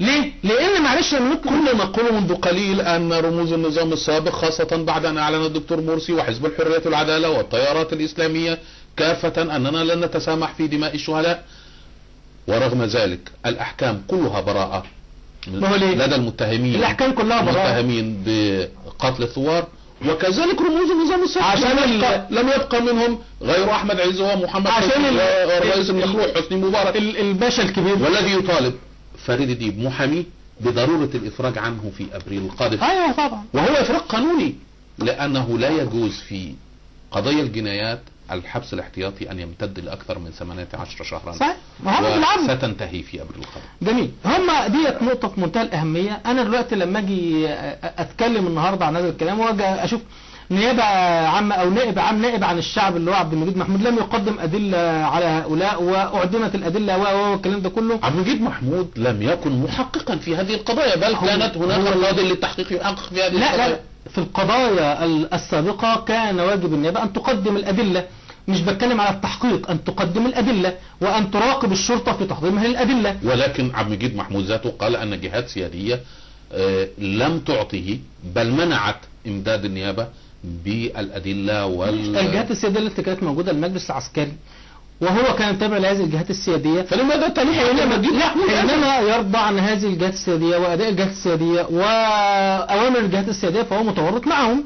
ليه؟ لان معلش كل ما قوله منذ قليل ان رموز النظام السابق خاصه بعد ان اعلن الدكتور مرسي وحزب الحريه والعداله والتيارات الاسلاميه كافه اننا لن نتسامح في دماء الشهداء، ورغم ذلك الاحكام كلها براءه لدى المتهمين، الاحكام كلها براءه المتهمين بقتل الثوار، وكذلك رموز النظام السابق عشان لم يبقى منهم غير احمد عز ومحمد عشان الرئيس المخلوع حسني مبارك الباشا الكبير، والذي يطالب فريد ديب محامي بضرورة الإفراج عنه في أبريل القادم. أيوة طبعا، وهو إفراج قانوني، لأنه لا يجوز في قضايا الجنايات الحبس الاحتياطي أن يمتد لأكثر من 18 شهرا. صحيح، وستنتهي في أبريل القادم. جميل، هم ديت نقطة في منتهى الأهمية. أنا دلوقتي لما أجي أتكلم النهاردة عن هذا الكلام وأجي أشوف نيابة عامة أو نائب عن الشعب اللي هو عبد المجيد محمود لم يقدم أدلة على هؤلاء وأعدمت الأدلة والكلام ده كله. عبد المجيد محمود لم يكن محققا في هذه القضايا، بل كانت هناك قاضي للتحقيق يحقق في هذه القضايا. لا في القضايا السابقة كان واجب النيابة أن تقدم الأدلة، مش بتكلم على التحقيق، أن تقدم الأدلة وأن تراقب الشرطة في تقديمها الأدلة. ولكن عبد المجيد محمود ذاته قال أن جهات سيادية لم تعطه بل منعت إمداد النيابة بالأدلة الجهات السيادية التي كانت موجودة المجلس العسكري وهو كان تابع لهذه الجهات السيادية، فلماذا حينما يرضى عن هذه الجهات السيادية وأداء الجهات السيادية وأوامر الجهات السيادية فهو متورط معهم،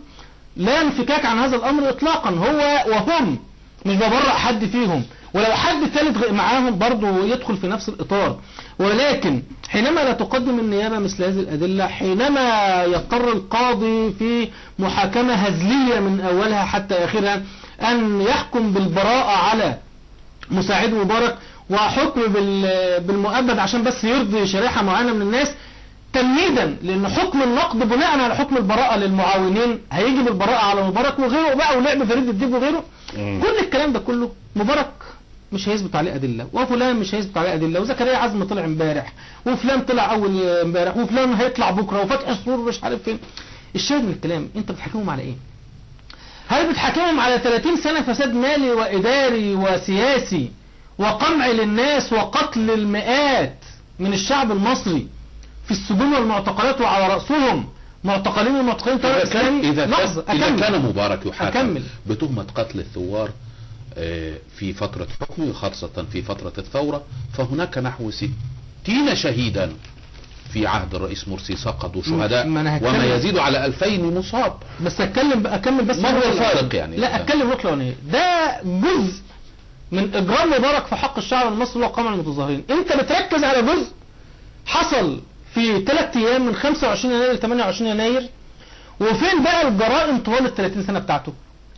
لا انفكاك عن هذا الأمر إطلاقا. هو وهم مش ببرأ حد فيهم، ولو حد ثالث معاهم برضه يدخل في نفس الإطار. ولكن حينما لا تقدم النيابة مثل هذه الأدلة، حينما يضطر القاضي في محاكمة هزلية من أولها حتى آخرها أن يحكم بالبراءة على مساعد مبارك وحكم بالمؤبد عشان بس يرضي شريحة معينة من الناس تمهيدا، لأن حكم النقد بناء على حكم البراءة للمعاونين هيجي بالبراءة على مبارك وغيره بقى، ولعب فريد الديب وغيره. كل الكلام ده كله مبارك مش هيثبت عليه أدلة، وفلان مش هيثبت عليه أدلة، وزكريا عزمي طلع امبارح، وفلان طلع أول امبارح، وفلان هيطلع بكرة، وفتح الصور مش عارف فين. الشاهد من الكلام أنت بتحكمهم على إيه؟ هل بتحكمهم على 30 سنة فساد مالي وإداري وسياسي وقمع للناس وقتل المئات من الشعب المصري في السجون والمعتقلات وعلى رأسهم معتقلين ومعتقلين طارق إسلامي؟ إذا كان مبارك يحاكم بتهمة قتل الثوار في فترة حكمه خاصة في فترة الثورة، فهناك نحو 60 شهيدا في عهد الرئيس مرسي سقطوا شهداء وما يزيد على 2000 مصاب. بس أكمل بس ما هو الفارق يعني؟ لا أتكلم نقطة، ده جزء من إجرام مبارك في حق الشعب المصري وقمع المتظاهرين. أنت بتركز على جزء حصل في 3 أيام من 25 يناير ل 28 يناير، وفين بقى الجرائم طوال ال 30 سنة بتاعته؟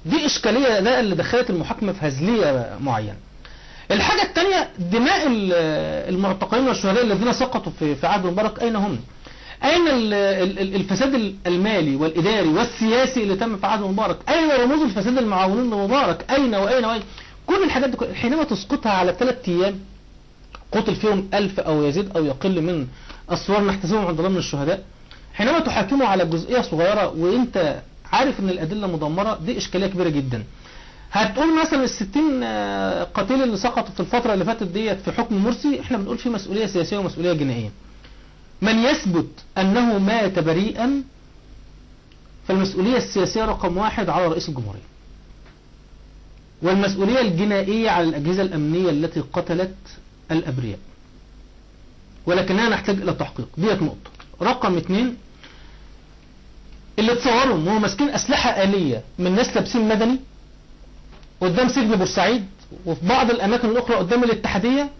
دي إشكالية ده اللي دخلت المحاكمة في هزلية معينة. الحاجة الثانية، دماء المعتقلين والشهداء الذين سقطوا في عهد مبارك أين هم؟ أين الفساد المالي والإداري والسياسي اللي تم في عهد مبارك؟ أين رموز الفساد المعاونين لمبارك؟ أين وأين وأين؟ كل الحاجات دي حينما تسقطها على 3 أيام قتل فيهم 1000 أو يزيد أو يقل من الثوار نحتسبهم عند الله من الشهداء، حينما تحاكمه على جزئية صغيرة وانت عارف ان الأدلة مدمرة، دي إشكالية كبيرة جدا. هتقول مثلا ال60 قتيل اللي سقطوا في الفترة اللي فاتت ديت في حكم مرسي، احنا بنقول في مسؤولية سياسية ومسؤولية جنائية. من يثبت أنه مات بريئا فالمسؤولية السياسية رقم 1 على رئيس الجمهورية، والمسؤولية الجنائية على الأجهزة الأمنية التي قتلت الأبرياء، ولكننا نحتاج إلى تحقيق. ديت نقطة. رقم 2، اللي اتصوروا وهم ماسكين أسلحة آلية من ناس لابسين مدني قدام سجن بورسعيد وفي بعض الأماكن الأخرى قدام الاتحادية،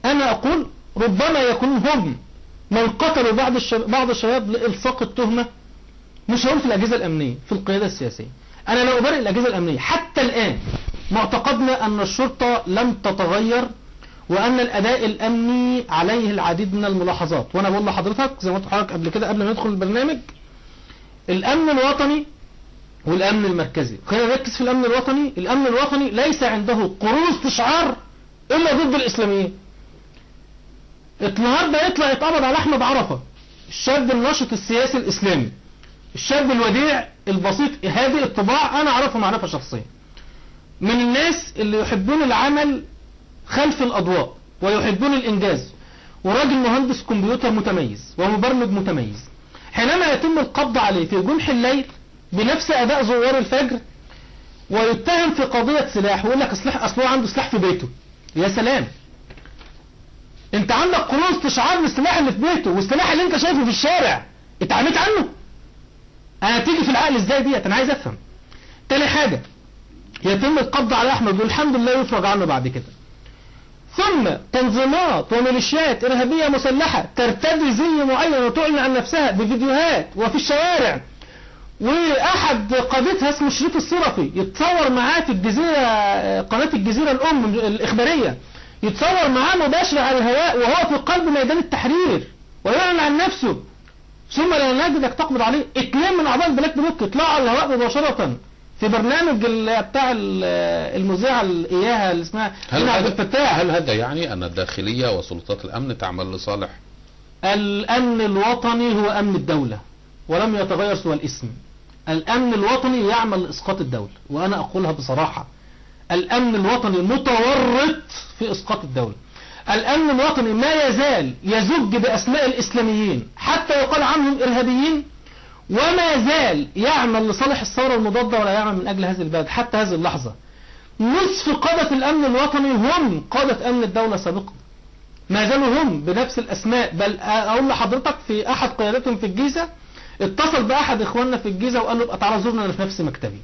أنا أقول ربما يكون هم من قتلوا بعض الشباب لإلصاق التهمة، مش هقول في الأجهزة الأمنية، في القيادة السياسية. أنا لا أبرئ الأجهزة الأمنية، حتى الآن معتقدنا أن الشرطة لم تتغير وأن الأداء الأمني عليه العديد من الملاحظات. وأنا بقول لحضرتك زي ما قلت لحضرتك قبل كده قبل ما ندخل البرنامج، الأمن الوطني والأمن المركزي، خلينا نركز في الأمن الوطني. الأمن الوطني ليس عنده قروض استشعار إلا ضد الإسلاميين. النهارده يطلع يتقبض على احمد عرفة، الشاب الناشط السياسي الاسلامي، الشاب الوديع البسيط، هذه الطباع انا اعرفه معرفة شخصية، من الناس اللي يحبون العمل خلف الاضواء ويحبون الانجاز، وراجل مهندس كمبيوتر متميز ومبرمج متميز، حينما يتم القبض عليه في جنح الليل بنفس اداء زوار الفجر ويتهم في قضية سلاح، ويقول لك اصله عنده سلاح في بيته. يا سلام، انت عندك قانون استشعار للسلاح اللي في بيته، والسلاح اللي انت شايفه في الشارع اتعاملت عنه؟ انا تيجي في العقل ازاي ديت؟ انا عايز افهم. تاني حاجة، يتم القبض على احمد والحمد لله يفرج عنه بعد كده، ثم تنظيمات وميليشيات ارهابية مسلحة ترتدي زي معين وتعلن عن نفسها بفيديوهات وفي الشوارع، واحد قادتها اسمه شريف الصرفي يتصور معاه في الجزيرة، قناة الجزيرة الام الاخبارية، يتصور معاه مباشر على الهواء وهو في قلب ميدان التحرير ويعلن عن نفسه، ثم لا نجدك تقبض عليه. 2 من اعضاء البلاك بلوك يطلعوا على الهواء مباشرة في برنامج بتاع المذيعة اياها اللي اسمها عبد الفتاح. هل هذا يعني ان الداخلية وسلطات الامن تعمل لصالح الامن الوطني؟ هو امن الدولة ولم يتغير سوى الاسم. الامن الوطني يعمل لاسقاط الدولة، وانا اقولها بصراحة، الامن الوطني متورط في اسقاط الدولة. الامن الوطني ما يزال يزج باسماء الاسلاميين حتى يقال عنهم ارهابيين، وما زال يعمل لصالح الثورة المضادة ولا يعمل من اجل هذه البلد حتى هذه اللحظة. نصف قادة الامن الوطني هم قادة امن الدولة سابقا، ما زالوا هم بنفس الاسماء. بل اقول لحضرتك في احد قياداتهم في الجيزة اتصل باحد اخواننا في الجيزة وقال له ابقى تعالى زورنا، انا في نفس مكتبي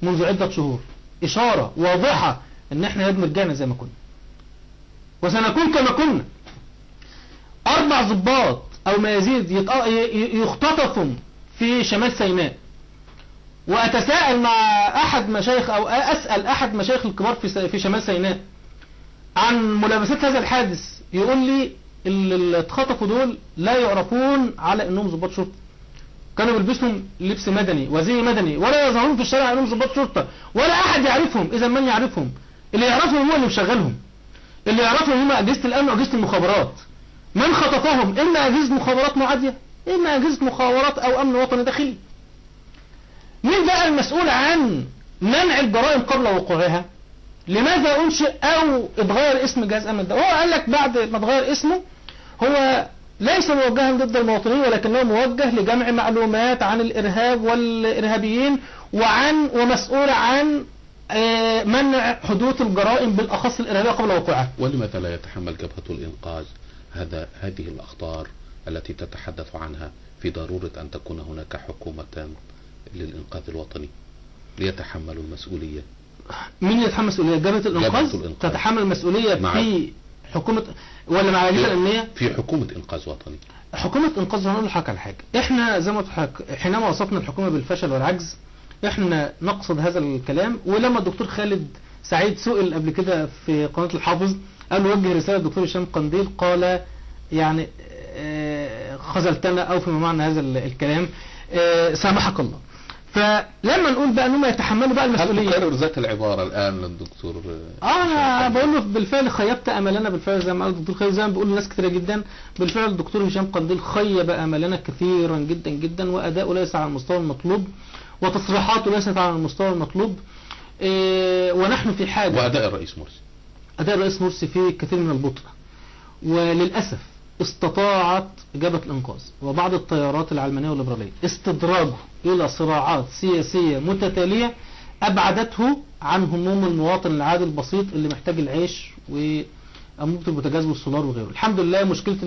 منذ عدة شهور. اشارة واضحة ان احنا يد رجعنا زي ما كنا وسنكون كما كنا. 4 ضباط او ما يزيد يختطفوا في شمال سيناء، واتساءل مع احد مشايخ او اسأل احد مشايخ الكبار في شمال سيناء عن ملابسات هذا الحادث، يقول لي اللي اتخطفوا دول لا يعرفون على انهم ضباط شرطة، كانوا بيلبسهم لبس مدني وزي مدني ولا يظهرون في الشارع انهم ضباط شرطة ولا احد يعرفهم. اذا من يعرفهم؟ اللي يعرفهم هو اللي مشغلهم، اللي يعرفهم هم اجهزة الامن واجهزة المخابرات. من خطفهم؟ اما اجهزة مخابرات معادية، اما اجهزة مخابرات او امن وطني داخلي. مين بقى المسؤول عن منع الجرائم قبل وقوعها؟ لماذا انشئ او اتغير اسم جهاز امن الدولة؟ هو قال لك بعد ما اتغير اسمه هو ليس موجها ضد المواطنين، ولكنه موجه لجمع معلومات عن الارهاب والارهابيين ومسؤول عن منع حدوث الجرائم بالاخص الارهابيه قبل وقوعها. ولماذا لا يتحمل جبهة الانقاذ هذه الاخطار التي تتحدث عنها في ضرورة ان تكون هناك حكومة للانقاذ الوطني ليتحملوا المسؤولية؟ مين يتحمل مسؤولية؟ جبهة الانقاذ تتحمل المسؤولية في حكومة ولا مع الأجهزة الأمنية؟ في حكومة إنقاذ وطني. حكومة إنقاذ. هنقول لحضرتك على حاجة، إحنا زي ما حينما وصفنا الحكومة بالفشل والعجز إحنا نقصد هذا الكلام. ولما الدكتور خالد سعيد سئل قبل كده في قناة الحافظ قال له وجه رسالة الدكتور هشام قنديل، قال يعني خذلتنا أو فيما معنى هذا الكلام، سامحك الله. فلما نقول بقى انهم يتحملوا بقى المسؤوليه، هل تكرر ذات العباره الان للدكتور؟ انا بقول له بالفعل خيبت املنا، بالفعل زي ما قال الدكتور خالد، زي ما بيقول لناس كتير جدا، بالفعل الدكتور هشام قنديل خيب املنا كثيرا جدا جدا، واداؤه ليس على المستوى المطلوب وتصريحاته ليست على المستوى المطلوب. ونحن في حاجه. واداء الرئيس مرسي، اداء الرئيس مرسي فيه كثير من البطء، وللاسف استطاعت جبهة الإنقاذ وبعض التيارات العلمانية والليبرالية استدراجه إلى صراعات سياسية متتالية أبعدته عن هموم المواطن العادي البسيط اللي محتاج العيش وأنبوبة البوتاجاز والسولار وغيره. الحمد لله مشكلة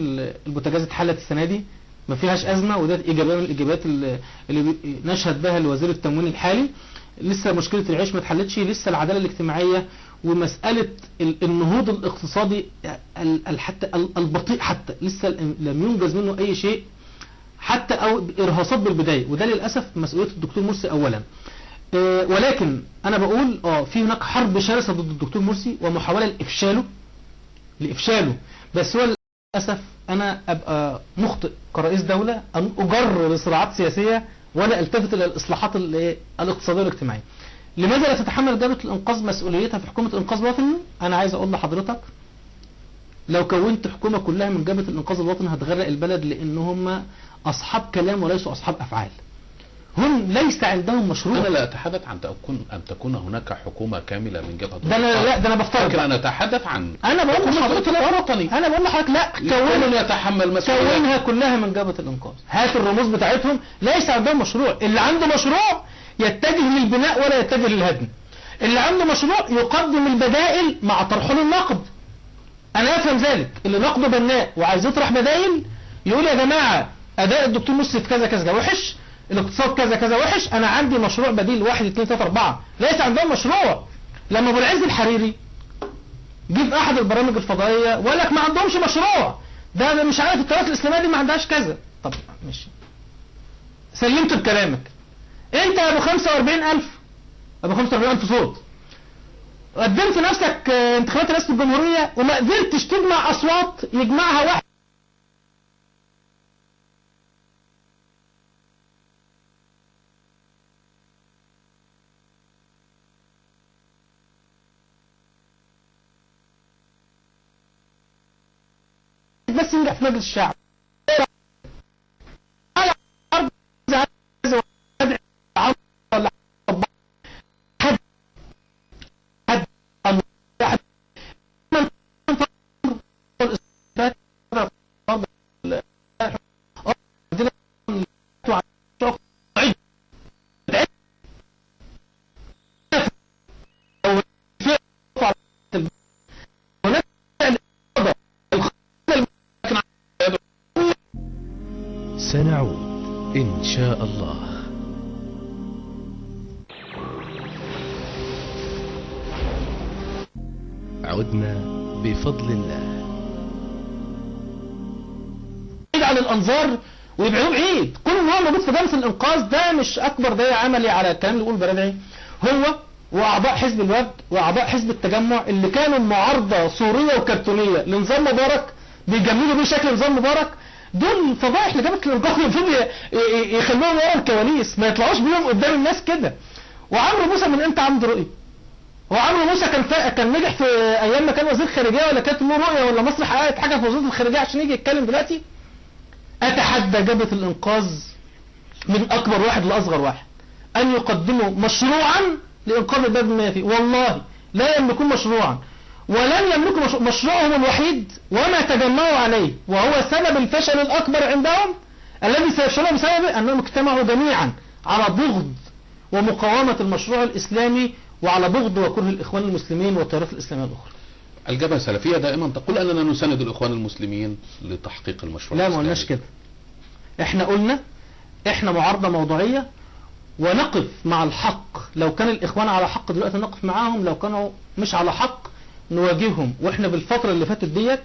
البوتاجاز اتحلت السنة دي، ما فيهاش أزمة، وده إجابة من الإجابات اللي نشهد بها لوزير التموين الحالي. لسه مشكلة العيش ما اتحلتش، لسه العدالة الاجتماعية ومسألة النهوض الاقتصادي حتى البطيء حتى لسه لم ينجز منه أي شيء حتى أو إرهاصات بالبداية، وده للأسف مسؤولية الدكتور مرسي أولا. ولكن أنا بقول في هناك حرب شرسة ضد الدكتور مرسي ومحاولة لإفشاله، بس هو للأسف أنا أبقى مخطئ كرئيس دولة أن أجر لصراعات سياسية ولا التفت إلى الإصلاحات الاقتصادية والاجتماعية. لماذا لا تتحمل جبهة الإنقاذ مسؤوليتها في حكومة إنقاذ وطني؟ أنا عايز أقول لحضرتك لو كونت حكومة كلها من جبهة الإنقاذ الوطني هتغرق البلد، لأن هم أصحاب كلام وليسوا أصحاب أفعال. هم ليس عندهم مشروع. أنا لا أتحدث عن أن تكون هناك حكومة كاملة من جبهة ده أنا لا، ده أنا بفترض. لكن أنا أتحدث عن أنا بقول لحضرتك لا وطني. أنا بقول لحضرتك لا، كونها يتحمل مسؤولية. كونها كلها من جبهة الإنقاذ. هات الرموز بتاعتهم، ليس عندهم مشروع. اللي عنده مشروع يتجه للبناء ولا يتجه للهدم. اللي عنده مشروع يقدم البدائل مع ترحل النقد. أنا أفهم ذلك. اللي نقده بناء وعايز يطرح بدائل يقول يا جماعة أداء الدكتور مرسي في كذا كذا وحش، الاقتصاد كذا كذا وحش، أنا عندي مشروع بديل 1 2 3 4. ليس عندهم مشروع. لما أبو العز الحريري جه في أحد البرامج الفضائية وقال لك ما عندهمش مشروع، ده أنا مش عارف التيارات الإسلامية دي ما عندهاش كذا. طب ماشي، سلمت بكلامك. أنت يا أبو 45,000 أبو 45,000 صوت قدمت نفسك انتخابات رئاسة الجمهورية وما قدرتش تجمع أصوات يجمعها واحد بس ينجح في مجلس الشعب. سنعود إن شاء الله. عدنا بفضل الله. على الأنظار ويبعدوه بعيد. كل ما هو موجود في جلسة الإنقاذ ده مش أكبر دليل عملي على الكلام اللي بيقوله البرادعي. هو وأعضاء حزب الوفد وأعضاء حزب التجمع اللي كانوا معارضة صورية وكرتونية لنظام مبارك بيجملوا بيه شكل نظام مبارك، دول فضائح لجبهة الإنقاذ. المفروض يخلوهم ورا الكواليس، ما يطلعوش بيهم قدام الناس كده. وعمرو موسى من امتى عنده رؤية؟ هو عمرو موسى كان نجح في ايام ما كان وزير خارجيه، ولا كانت له رؤيه، ولا مصر حققت حاجه في وزاره الخارجيه عشان يجي يتكلم دلوقتي؟ اتحدى جبهة الإنقاذ من اكبر واحد لاصغر واحد ان يقدموا مشروعا لإنقاذ البلد مما فيه. والله لا يملكون مشروعا، ولن يملكوا مشروعهم الوحيد وما تجمعوا عليه، وهو سبب الفشل الأكبر عندهم الذي سيفشلون بسببه، أنهم اجتمعوا جميعا على بغض ومقاومة المشروع الإسلامي، وعلى بغض وكره الإخوان المسلمين والتيارات الإسلامية الأخرى. الجبهة السلفية دائما تقول أننا نساند الإخوان المسلمين لتحقيق المشروع. لا، ما قلناش كده. احنا قلنا احنا معارضة موضوعية ونقف مع الحق. لو كان الإخوان على حق دلوقتي نقف معاهم، لو كانوا مش على حق نواجههم. واحنا بالفترة اللي فاتت ديت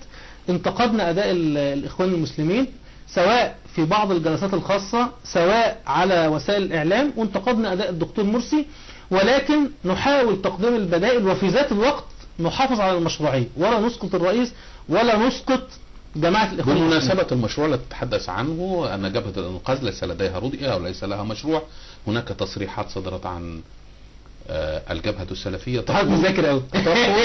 انتقدنا أداء الإخوان المسلمين، سواء في بعض الجلسات الخاصة سواء على وسائل الإعلام، وانتقدنا أداء الدكتور مرسي، ولكن نحاول تقديم البدائل، وفي ذات الوقت نحافظ على المشروعية، ولا نسقط الرئيس ولا نسقط جماعة الإخوان المسلمين. بمناسبة المشروع الذي تتحدث عنه، أن جبهة الإنقاذ ليس لديها رؤية وليس لها مشروع. هناك تصريحات صدرت عن الجبهة السلفية تقول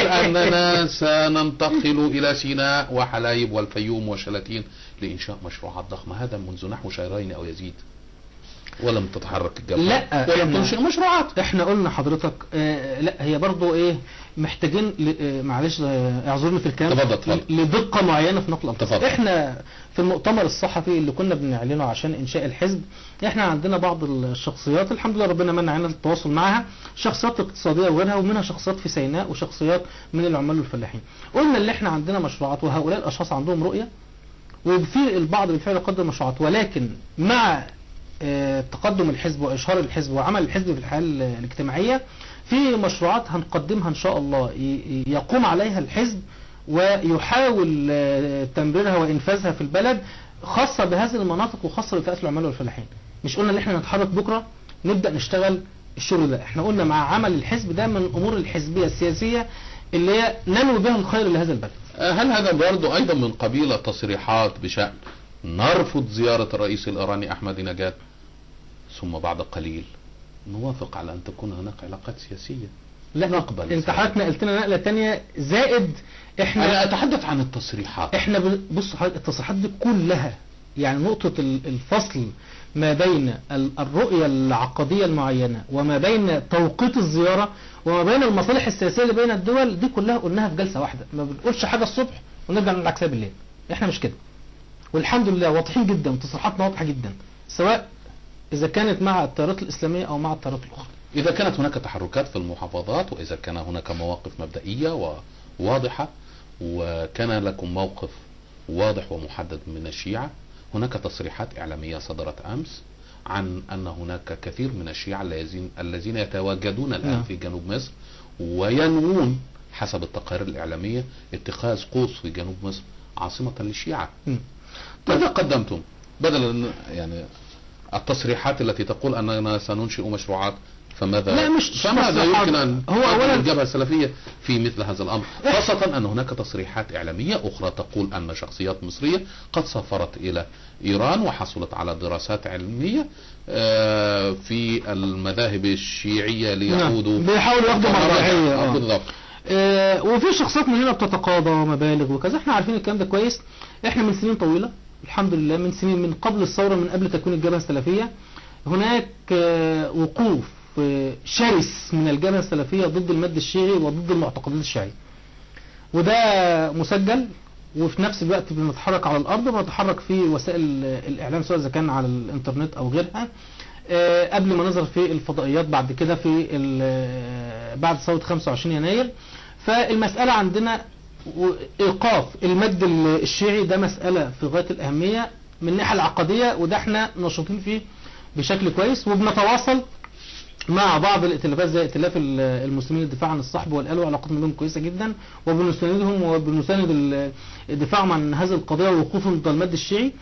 أننا سننتقل إلى سيناء وحلايب والفيوم وشلاتين لإنشاء مشروعات ضخمة. هذا منذ نحو شهرين أو يزيد، ولم تتحرك الجبهة لا، ولم تنشئ مشروعات. احنا قلنا حضرتك لا، هي برضو محتاجين معلش اعذرني في الكلام، تفضل. لدقة معينة في نقل الألفاظ. احنا في المؤتمر الصحفي اللي كنا بنعلنه عشان إنشاء الحزب، احنا عندنا بعض الشخصيات الحمد لله ربنا من علينا التواصل معها، شخصيات اقتصادية وغيرها، ومنها شخصيات في سيناء وشخصيات من العمال والفلاحين. قلنا اللي احنا عندنا مشروعات، وهؤلاء الأشخاص عندهم رؤية، وفي البعض بالفعل قدم مشروعات، ولكن مع تقدم الحزب وإشهار الحزب وعمل الحزب في الحياة الاجتماعية، في مشروعات هنقدمها إن شاء الله يقوم عليها الحزب ويحاول تمريرها وإنفاذها في البلد، خاصة بهذه المناطق وخاصة بفئات العمال والفلاحين. مش قلنا ان احنا نتحرك بكرة نبدأ نشتغل الشغل ده، احنا قلنا مع عمل الحزب ده من الأمور الحزبية السياسية اللي هي ننوي بها الخير لهذا البلد. هل هذا برضو أيضا من قبيل تصريحات بشأن نرفض زيارة الرئيس الإيراني أحمد نجاد، ثم بعد قليل نوافق على أن تكون هناك علاقات سياسية؟ لا نقبل. انت حضرتك نقلت لنا نقله ثانيه زائد انا احنا اتحدث عن التصريحات. احنا بص حضرتك التصريحات دي كلها يعني نقطه الفصل ما بين الرؤيه العقديه المعينه وما بين توقيت الزياره وما بين المصالح السياسيه اللي بين الدول دي كلها قلناها في جلسه واحده، ما بنقولش حاجه الصبح ونرجع نقول عكسها بالليل. احنا مش كده، والحمد لله واضحين جدا وتصريحاتنا واضحه جدا، سواء اذا كانت مع التيارات الاسلاميه او مع التيارات الاخرى. إذا كانت هناك تحركات في المحافظات، وإذا كان هناك مواقف مبدئية وواضحة، وكان لكم موقف واضح ومحدد من الشيعة، هناك تصريحات إعلامية صدرت أمس عن أن هناك كثير من الشيعة الذين يتواجدون الآن في جنوب مصر وينوون حسب التقارير الإعلامية اتخاذ قوس في جنوب مصر عاصمة للشيعة. ماذا قدمتم بدل يعني التصريحات التي تقول أننا سننشئ مشروعات؟ فماذا يمكن أن تقدم الجبهة السلفية في مثل هذا الأمر، خاصة أن هناك تصريحات إعلامية أخرى تقول أن شخصيات مصرية قد سافرت إلى إيران وحصلت على دراسات علمية في المذاهب الشيعية ليعودوا بيحاولوا ياخدوا مرجعية. بالضبط. وفي شخصيات من هنا بتتقاضى ومبالغ وكذا، احنا عارفين الكلام ده كويس. احنا من سنين طويلة الحمد لله، من سنين من قبل الثورة، من قبل تكوين الجبهة السلفية، هناك وقوف شرس من الجبهة السلفية ضد المد الشيعي وضد المعتقدات الشيعية، وده مسجل. وفي نفس الوقت بنتحرك على الأرض وبنتحرك في وسائل الإعلام سواء إذا كان على الإنترنت أو غيرها، قبل ما نظهر في الفضائيات بعد كده في بعد ثورة 25 يناير. فالمسألة عندنا إيقاف المد الشيعي ده مسألة في غاية الأهمية من الناحية العقدية، وده احنا نشطين فيه بشكل كويس، وبنتواصل مع بعض الائتلافات زي ائتلاف المسلمين للدفاع عن الصحب والآل، وعلاقتنا بهم كويسة جدا، وبنساندهم وبنساند الدفاع عن هذه القضية ووقوفهم ضد المد الشيعي.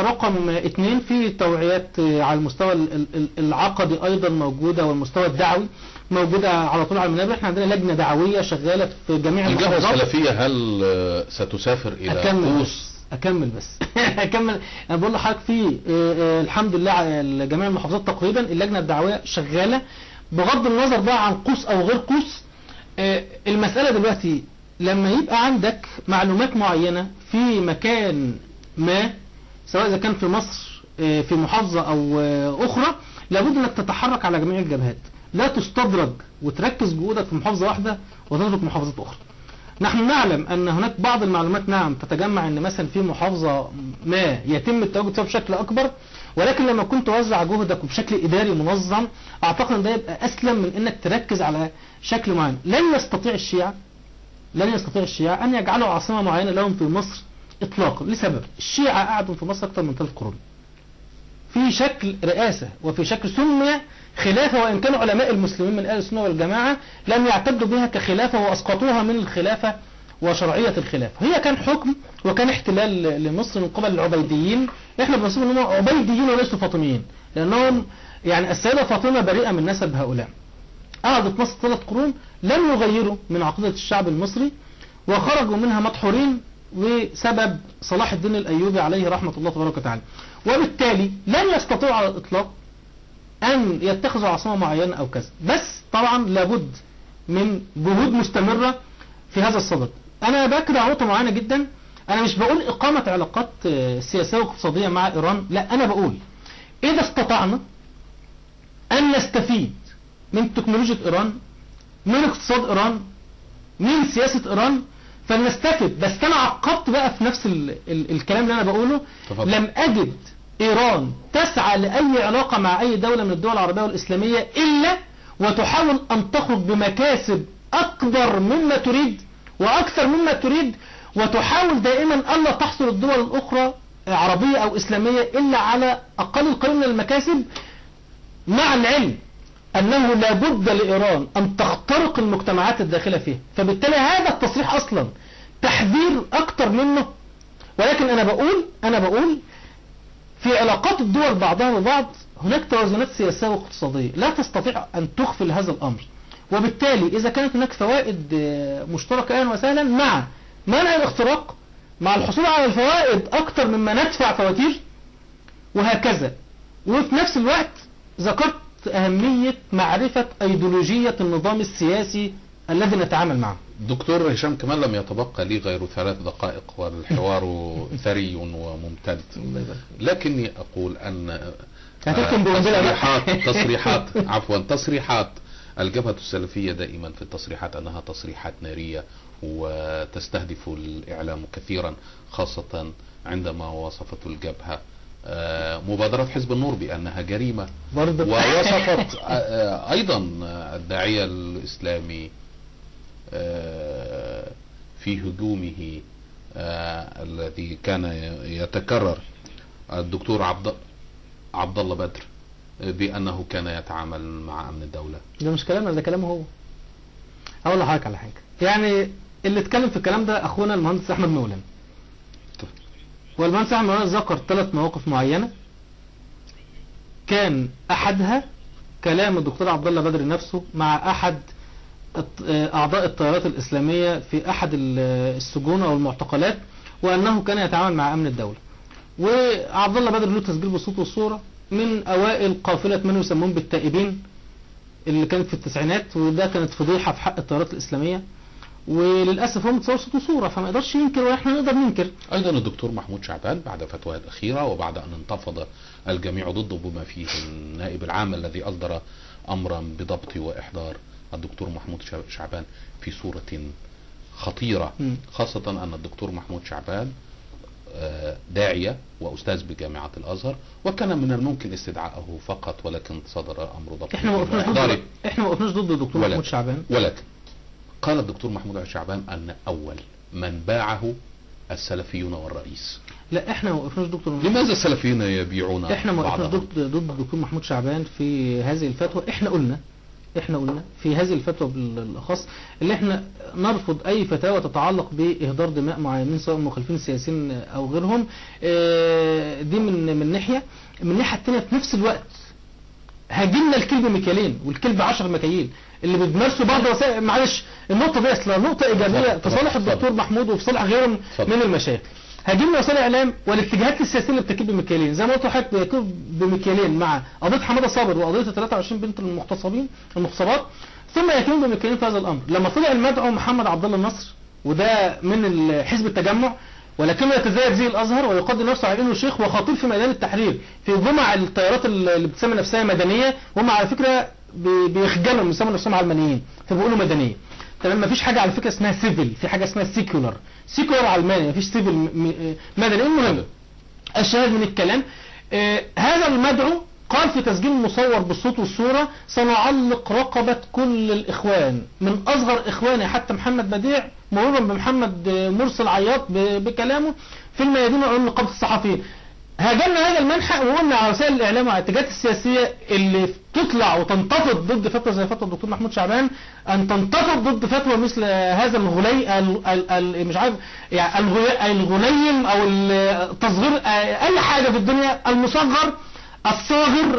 رقم 2 في توعيات على المستوى العقدي أيضا موجودة، والمستوى الدعوي موجودة على طول على المنابر. احنا عندنا لجنة دعوية شغالة في جميع المحافظات. الجبهة السلفية هل ستسافر إلى قوس؟ أكمل بس أكمل. أنا بقول لحضرتك في الحمد لله جميع المحافظات تقريبا اللجنة الدعوية شغالة، بغض النظر بقى عن قوس أو غير قوس. المسألة دلوقتي لما يبقى عندك معلومات معينة في مكان ما، سواء إذا كان في مصر في محافظة أو أخرى، لابد أنك تتحرك على جميع الجبهات، لا تستدرج وتركز جهودك في محافظة واحدة وتترك محافظات أخرى. نحن نعلم أن هناك بعض المعلومات نعم تتجمع أن مثلا في محافظة ما يتم التواجد فيها بشكل أكبر، ولكن لما كنت توزع جهدك وبشكل إداري منظم، أعتقد أن ده يبقى أسلم من أنك تركز على شكل معين. لن يستطيع الشيعة أن يجعلوا عاصمة معينة لهم في مصر إطلاقا، لسبب: الشيعة قعدوا في مصر أكثر من 3 قرون في شكل رئاسة وفي شكل سمي خلافة، وإن كانوا علماء المسلمين من أهل السنة والجماعة لم يعتدوا بها كخلافة وأسقطوها من الخلافة وشرعية الخلافة. هي كان حكم وكان احتلال لمصر من قبل العبيديين. احنا بنصف انهم عبيديين وليسوا فاطميين، لأنهم يعني السيدة فاطمة بريئة من نسب هؤلاء. قعدوا في مصر 3 قرون لم يغيروا من عقيدة الشعب المصري، وخرجوا منها مدحورين بسبب صلاح الدين الأيوبي عليه رحمة الله تبارك وتعالى. وبالتالي لن يستطيعوا على الإطلاق أن يتخذوا عاصمة معينة أو كذا، بس طبعا لابد من جهود مستمرة في هذا الصدد. أنا بأكد على نقطة معينة جدا، أنا مش بقول إقامة علاقات سياسية واقتصادية مع إيران، لا، أنا بقول إذا استطعنا أن نستفيد من تكنولوجيا إيران، من اقتصاد إيران، من سياسة إيران، فلنستفد. بس أنا عقبت بقى في نفس الكلام اللي أنا بقوله. تفضل. لم أجد إيران تسعى لأي علاقة مع أي دولة من الدول العربية والإسلامية إلا وتحاول أن تخرج بمكاسب أكبر مما تريد وأكثر مما تريد، وتحاول دائما ألا تحصل الدول الأخرى عربية أو إسلامية إلا على أقل القليل من المكاسب، مع العلم أنه لا بد لإيران أن تخترق المجتمعات الداخلة فيها. فبالتالي هذا التصريح أصلا تحذير أكتر منه. ولكن أنا بقول في علاقات الدول بعضها ببعض هناك توازنات سياسية واقتصادية لا تستطيع أن تغفل هذا الأمر، وبالتالي إذا كانت هناك فوائد مشتركة أهلا وسهلا، مع منع الاختراق، مع الحصول على الفوائد أكتر مما ندفع فواتير، وهكذا. وفي نفس الوقت ذكرت أهمية معرفة أيديولوجية النظام السياسي الذي نتعامل معه. دكتور هشام كمال، لم يتبقى لي غير 3 دقائق والحوار ثري وممتد، لكني أقول أن تصريحات الجبهة السلفية دائما في التصريحات أنها تصريحات نارية وتستهدف الإعلام كثيرا، خاصة عندما وصفت الجبهة مبادرة حزب النور بأنها جريمة، ووصفت أيضا الداعية الإسلامي في هجومه الذي كان يتكرر الدكتور عبد الله بدر بأنه كان يتعامل مع أمن الدولة. ده مش كلامنا، ده كلامه هو. أقول لحضرتك على حاجة، يعني اللي اتكلم في الكلام ده أخونا المهندس أحمد مولانا. والمهندس أحمد مولانا ذكر 3 مواقف معينة، كان أحدها كلام الدكتور عبد الله بدر نفسه مع أحد أعضاء التيارات الإسلامية في أحد السجون أو المعتقلات، وأنه كان يتعامل مع أمن الدولة. وعبد الله بدر له تسجيل بالصوت والصورة من أوائل قافلة من يسمون بالتائبين اللي كانت في التسعينات، وده كانت فضيحة في حق التيارات الإسلامية، وللأسف هو متصور صوت وصورة فما يقدرش ينكر وإحنا نقدر ننكر. أيضا الدكتور محمود شعبان بعد فتواه الأخيرة وبعد أن انتفض الجميع ضده بما فيه النائب العام الذي أصدر أمرا بضبط وإحضار الدكتور محمود شعبان في صورة خطيرة، خاصة أن الدكتور محمود شعبان داعية وأستاذ بجامعة الأزهر، وكان من الممكن استدعائه فقط، ولكن صدر أمر ضبط. احنا ما وقفناش ضد الدكتور محمود شعبان، ولكن قال الدكتور محمود شعبان أن أول من باعه السلفيون والرئيس. لا احنا ما وقفناش دكتور. لماذا السلفيون يبيعون؟ احنا ما وقفناش ضد الدكتور محمود شعبان في هذه الفتوى. احنا قلنا في هذه الفتوى بالاخص اللي احنا نرفض اي فتاوى تتعلق باهدار دماء معينين سواء المخالفين السياسيين او غيرهم. دي من ناحيه. من الناحيه الثانيه في نفس الوقت هاجمنا الكلب مكيالين والكلب 10 مكاييل اللي بيمارسوا بعض وسائل. معلش النقطه دي اصلا نقطه ايجابيه في صالح الدكتور محمود وفي صالح غيرهم من المشايخ. هاجمنا وسائل الاعلام والاتجاهات السياسيه اللي بتكيل بمكيالين، زي ما قلت لحضرتك بيكيل بمكيالين مع قضيه حماده صابر وقضيه 23 بنت المغتصبات، ثم يكيلون بمكيالين في هذا الامر. لما طلع المدعو محمد عبد الله النصر وده من حزب التجمع، ولكنه يتزايد زي الازهر ويقدم نفسه على انه شيخ وخطيب في ميدان التحرير في جمع التيارات اللي بتسمي نفسها مدنيه، وهم على فكره بيخجلوا من يسموا نفسهم علمانيين فبيقولوا مدنيه. تمام. مفيش حاجه على فكره اسمها سيفل، في حاجه اسمها سيكولار علماني، مفيش سيفل مدني. المهم الشاهد من الكلام هذا المدعو قال في تسجيل مصور بالصوت والصوره: سنعلق رقبه كل الاخوان من اصغر اخواني حتى محمد بديع مرورا بمحمد مرسل عياط بكلامه في الميادين وعلم نقابه الصحفيين. هاجمنا هذا المنحى وقلنا على وسائل الاعلام والاتجاهات السياسيه اللي تطلع وتنتفض ضد فتوى زي فتوى الدكتور محمود شعبان ان تنتفض ضد فتوى مثل هذا الغلي مش عارف يعني الغليم او التصغير اي حاجه في الدنيا، المصغر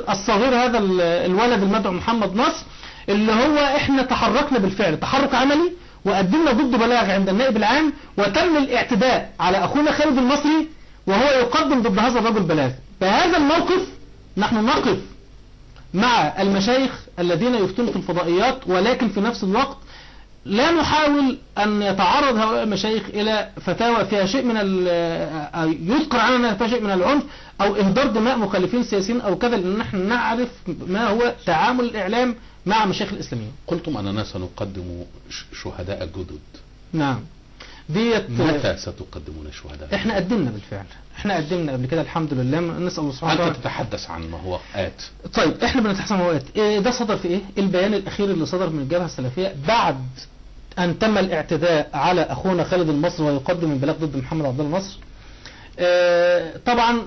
الصغير هذا الولد المدعو محمد نصر، اللي هو احنا تحركنا بالفعل تحرك عملي وقدمنا ضده بلاغ عند النائب العام، وتم الاعتداء على اخونا خالد المصري وهو يقدم ضد هذا الرجل بلاغ. بهذا الموقف نحن نقف مع المشايخ الذين يفتون في الفضائيات، ولكن في نفس الوقت لا نحاول أن يتعرض هؤلاء المشايخ إلى فتاوى فيها شيء من يذكر عنها فيها شيء من العنف أو إهدار دماء مخالفين سياسيين أو كذا، لأن نحن نعرف ما هو تعامل الإعلام مع مشايخ الإسلاميين. قلتم أننا سنقدم شهداء جدد. نعم. متى ستقدمون شهداء؟ احنا قدمنا بالفعل، احنا قدمنا قبل كده الحمد لله. نسأل الله سبحانه وتعالى. أنت تتحدث عن ما هو آت. طيب احنا بنتحدث عن ما هو آت. ده صدر في ايه؟ البيان الأخير اللي صدر من الجبهة السلفية بعد أن تم الاعتداء على أخونا خالد المصري ويقدم البلاغ ضد محمد عبد الله النصر. طبعا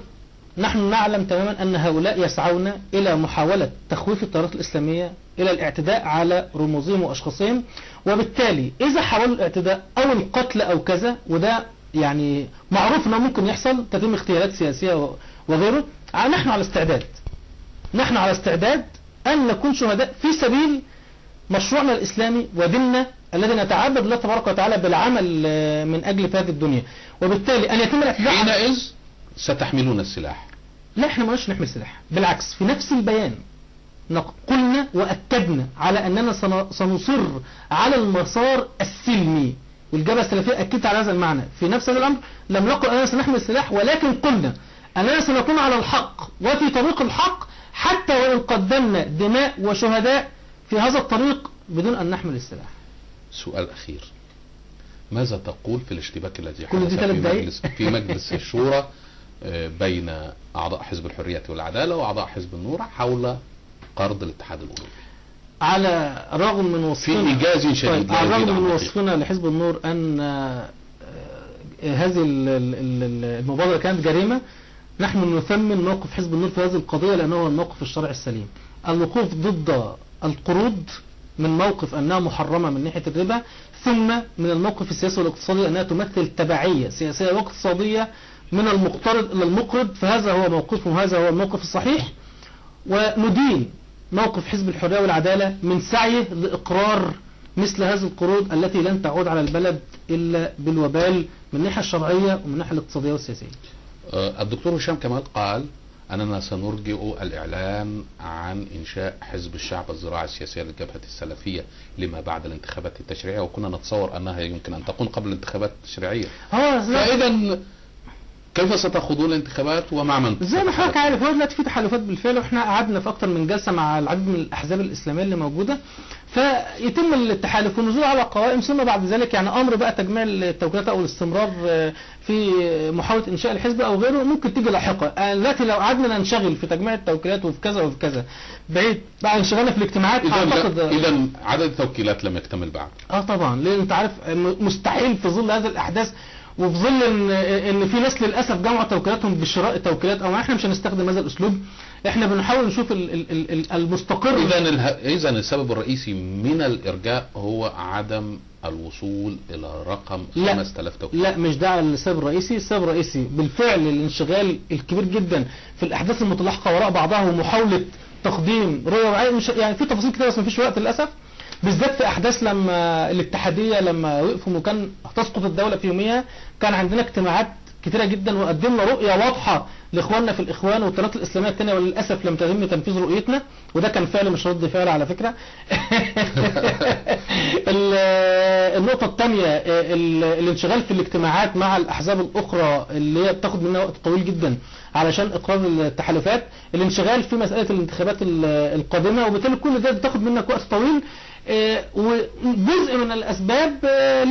نحن نعلم تماما أن هؤلاء يسعون إلى محاولة تخويف التيارات الإسلامية إلى الاعتداء على رموزهم وأشخاصهم، وبالتالي إذا حاولوا الاعتداء أو القتل أو كذا، وده يعني معروف أنه ممكن يحصل، تتم اغتيالات سياسية وغيره، نحن على استعداد أن نكون شهداء في سبيل مشروعنا الإسلامي وديننا الذي نتعبد الله تبارك وتعالى بالعمل من أجل هذه الدنيا. وبالتالي أن يتم الاعتداء حينئذ ستحملون السلاح. لا احنا ما نحمل سلاح، بالعكس في نفس البيان قلنا وأكدنا على أننا سنصر على المسار السلمي، والجبهة السلفية أكدت على هذا المعنى في نفس هذا الأمر. لم نقل أننا سنحمل السلاح، ولكن قلنا أننا سنكون على الحق وفي طريق الحق حتى وإن قدمنا دماء وشهداء في هذا الطريق بدون أن نحمل السلاح. سؤال أخير، ماذا تقول في الاشتباك الذي كل دي حدث 3 في دقايق؟ في مجلس الشورى بين أعضاء حزب الحرية والعدالة وأعضاء حزب النور حول قرض الاتحاد الأوروبي؟ على الرغم من وصفنا في إيجاز شديد، طيب، على لا يزيد الرغم عن من دقيقة. وصفنا لحزب النور أن هذه المبادرة كانت جريمة، نحن نثمن موقف حزب النور في هذه القضية لأنه هو الموقف الشرعي السليم. الوقوف ضد القروض من موقف أنها محرمة من ناحية الربا، ثم من الموقف السياسي والاقتصادي أنها تمثل تبعية سياسية واقتصادية من المقترض إلى المقرض، فهذا هو موقفهم، هذا هو الموقف الصحيح. وندين موقف حزب الحرية والعدالة من سعيه لإقرار مثل هذه القروض التي لن تعود على البلد إلا بالوبال من الناحية الشرعية ومن الناحية الاقتصادية والسياسية. الدكتور هشام كمال قال أننا سنرجئ الإعلان عن إنشاء حزب الشعب الزراعة السياسية للجبهة السلفية لما بعد الانتخابات التشريعية، وكنا نتصور أنها يمكن أن تكون قبل الانتخابات التشريعية. فإذا كيف ستخوضون الانتخابات ومع من؟ زي ما حضرتك عارف، هو دلوقتي في تحالفات بالفعل، واحنا قعدنا في اكتر من جلسه مع العديد من الاحزاب الاسلاميه اللي موجوده، فيتم التحالف والنزول على قوائم، ثم بعد ذلك يعني امر بقى تجميع التوكيلات او الاستمرار في محاوله انشاء الحزب او غيره ممكن تيجي لاحقا. دلوقتي لو قعدنا ننشغل في تجميع التوكيلات وفي كذا وفي كذا بعيد بقى انشغالنا في الاجتماعات، اعتقد اذا عدد التوكيلات لم يكتمل بعد. طبعا، لان انت عارف مستحيل في ظل هذه الاحداث وفي ظل ان في ناس للاسف جمعوا توكيلاتهم بشراء التوكيلات، او احنا مش هنستخدم هذا الاسلوب، احنا بنحاول نشوف المستقر. اذا السبب الرئيسي من الارجاء هو عدم الوصول الى رقم 5000 توكيل. لا، مش ده السبب الرئيسي. السبب الرئيسي بالفعل الانشغال الكبير جدا في الاحداث المتلاحقه وراء بعضها ومحاوله تقديم رؤيه، يعني في تفاصيل كتير بس مفيش وقت للاسف، بالذات في احداث لما الاتحاديه لما وقفوا وكان تسقط الدوله في يوميها، كان عندنا اجتماعات كتيره جدا وقدمنا رؤيه واضحه لاخواننا في الاخوان والتيارات الاسلاميه الثانيه، وللاسف لم يتم تنفيذ رؤيتنا، وده كان فعل مش رد فعل على فكره. النقطه الثانيه الانشغال في الاجتماعات مع الاحزاب الاخرى اللي هي بتاخد منها وقت طويل جدا علشان اقرار التحالفات، الانشغال في مساله الانتخابات القادمه، وبالتالي كل ده بتاخد منك وقت طويل. وجزء من الاسباب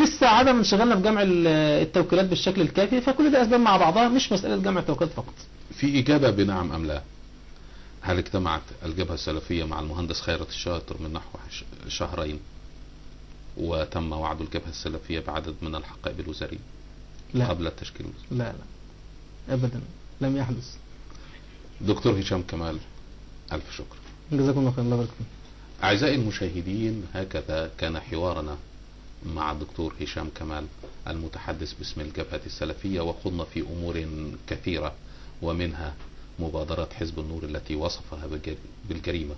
لسه عدم انشغالنا في جمع التوكيلات بالشكل الكافي، فكل ده اسباب مع بعضها، مش مساله جمع التوكيلات فقط. في اجابه بنعم ام لا، هل اجتمعت الجبهه السلفيه مع المهندس خيرت الشاطر من نحو شهرين وتم وعد الجبهه السلفيه بعدد من الحقائب الوزاريه قبل التشكيل؟ لا ابدا لم يحدث. دكتور هشام كمال، الف شكر. جزاكم الله خير، الله يبارك فيك. أعزائي المشاهدين، هكذا كان حوارنا مع الدكتور هشام كمال المتحدث باسم الجبهة السلفية، وخضنا في أمور كثيرة، ومنها مبادرة حزب النور التي وصفها بالجريمة.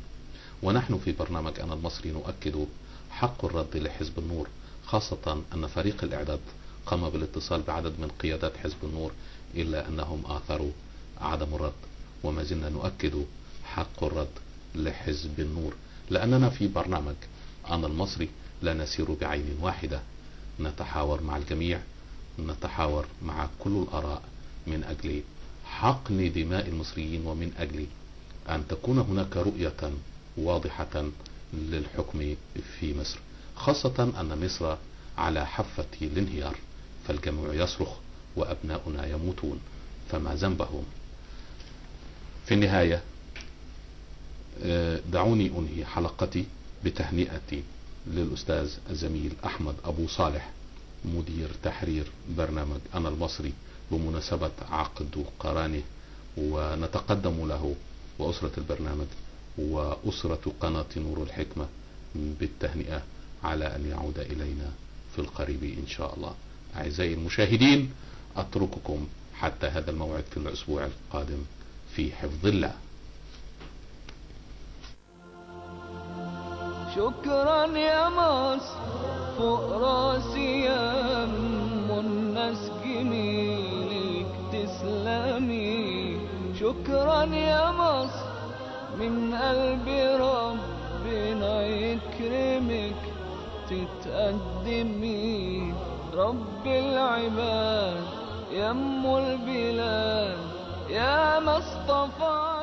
ونحن في برنامج أنا المصري نؤكد حق الرد لحزب النور، خاصة أن فريق الإعداد قام بالاتصال بعدد من قيادات حزب النور إلا أنهم آثروا عدم الرد، وما زلنا نؤكد حق الرد لحزب النور، لأننا في برنامج أنا المصري لا نسير بعين واحدة، نتحاور مع الجميع، نتحاور مع كل الآراء من أجل حقن دماء المصريين، ومن أجل أن تكون هناك رؤية واضحة للحكم في مصر، خاصة أن مصر على حافة الانهيار، فالجميع يصرخ وأبناؤنا يموتون، فما ذنبهم؟ في النهاية دعوني أنهي حلقتي بتهنئتي للأستاذ الزميل أحمد أبو صالح مدير تحرير برنامج أنا المصري بمناسبة عقد قرانه، ونتقدم له وأسرة البرنامج وأسرة قناة نور الحكمة بالتهنئة على أن يعود إلينا في القريب إن شاء الله. أعزائي المشاهدين، أترككم حتى هذا الموعد في الأسبوع القادم في حفظ الله. شكرا يا مصر فوق راسي يا الناس جميلك تسلمي. شكرا يا مصر من قلب ربنا يكرمك تتقدمي. رب العباد يا ام البلاد يا مصطفى.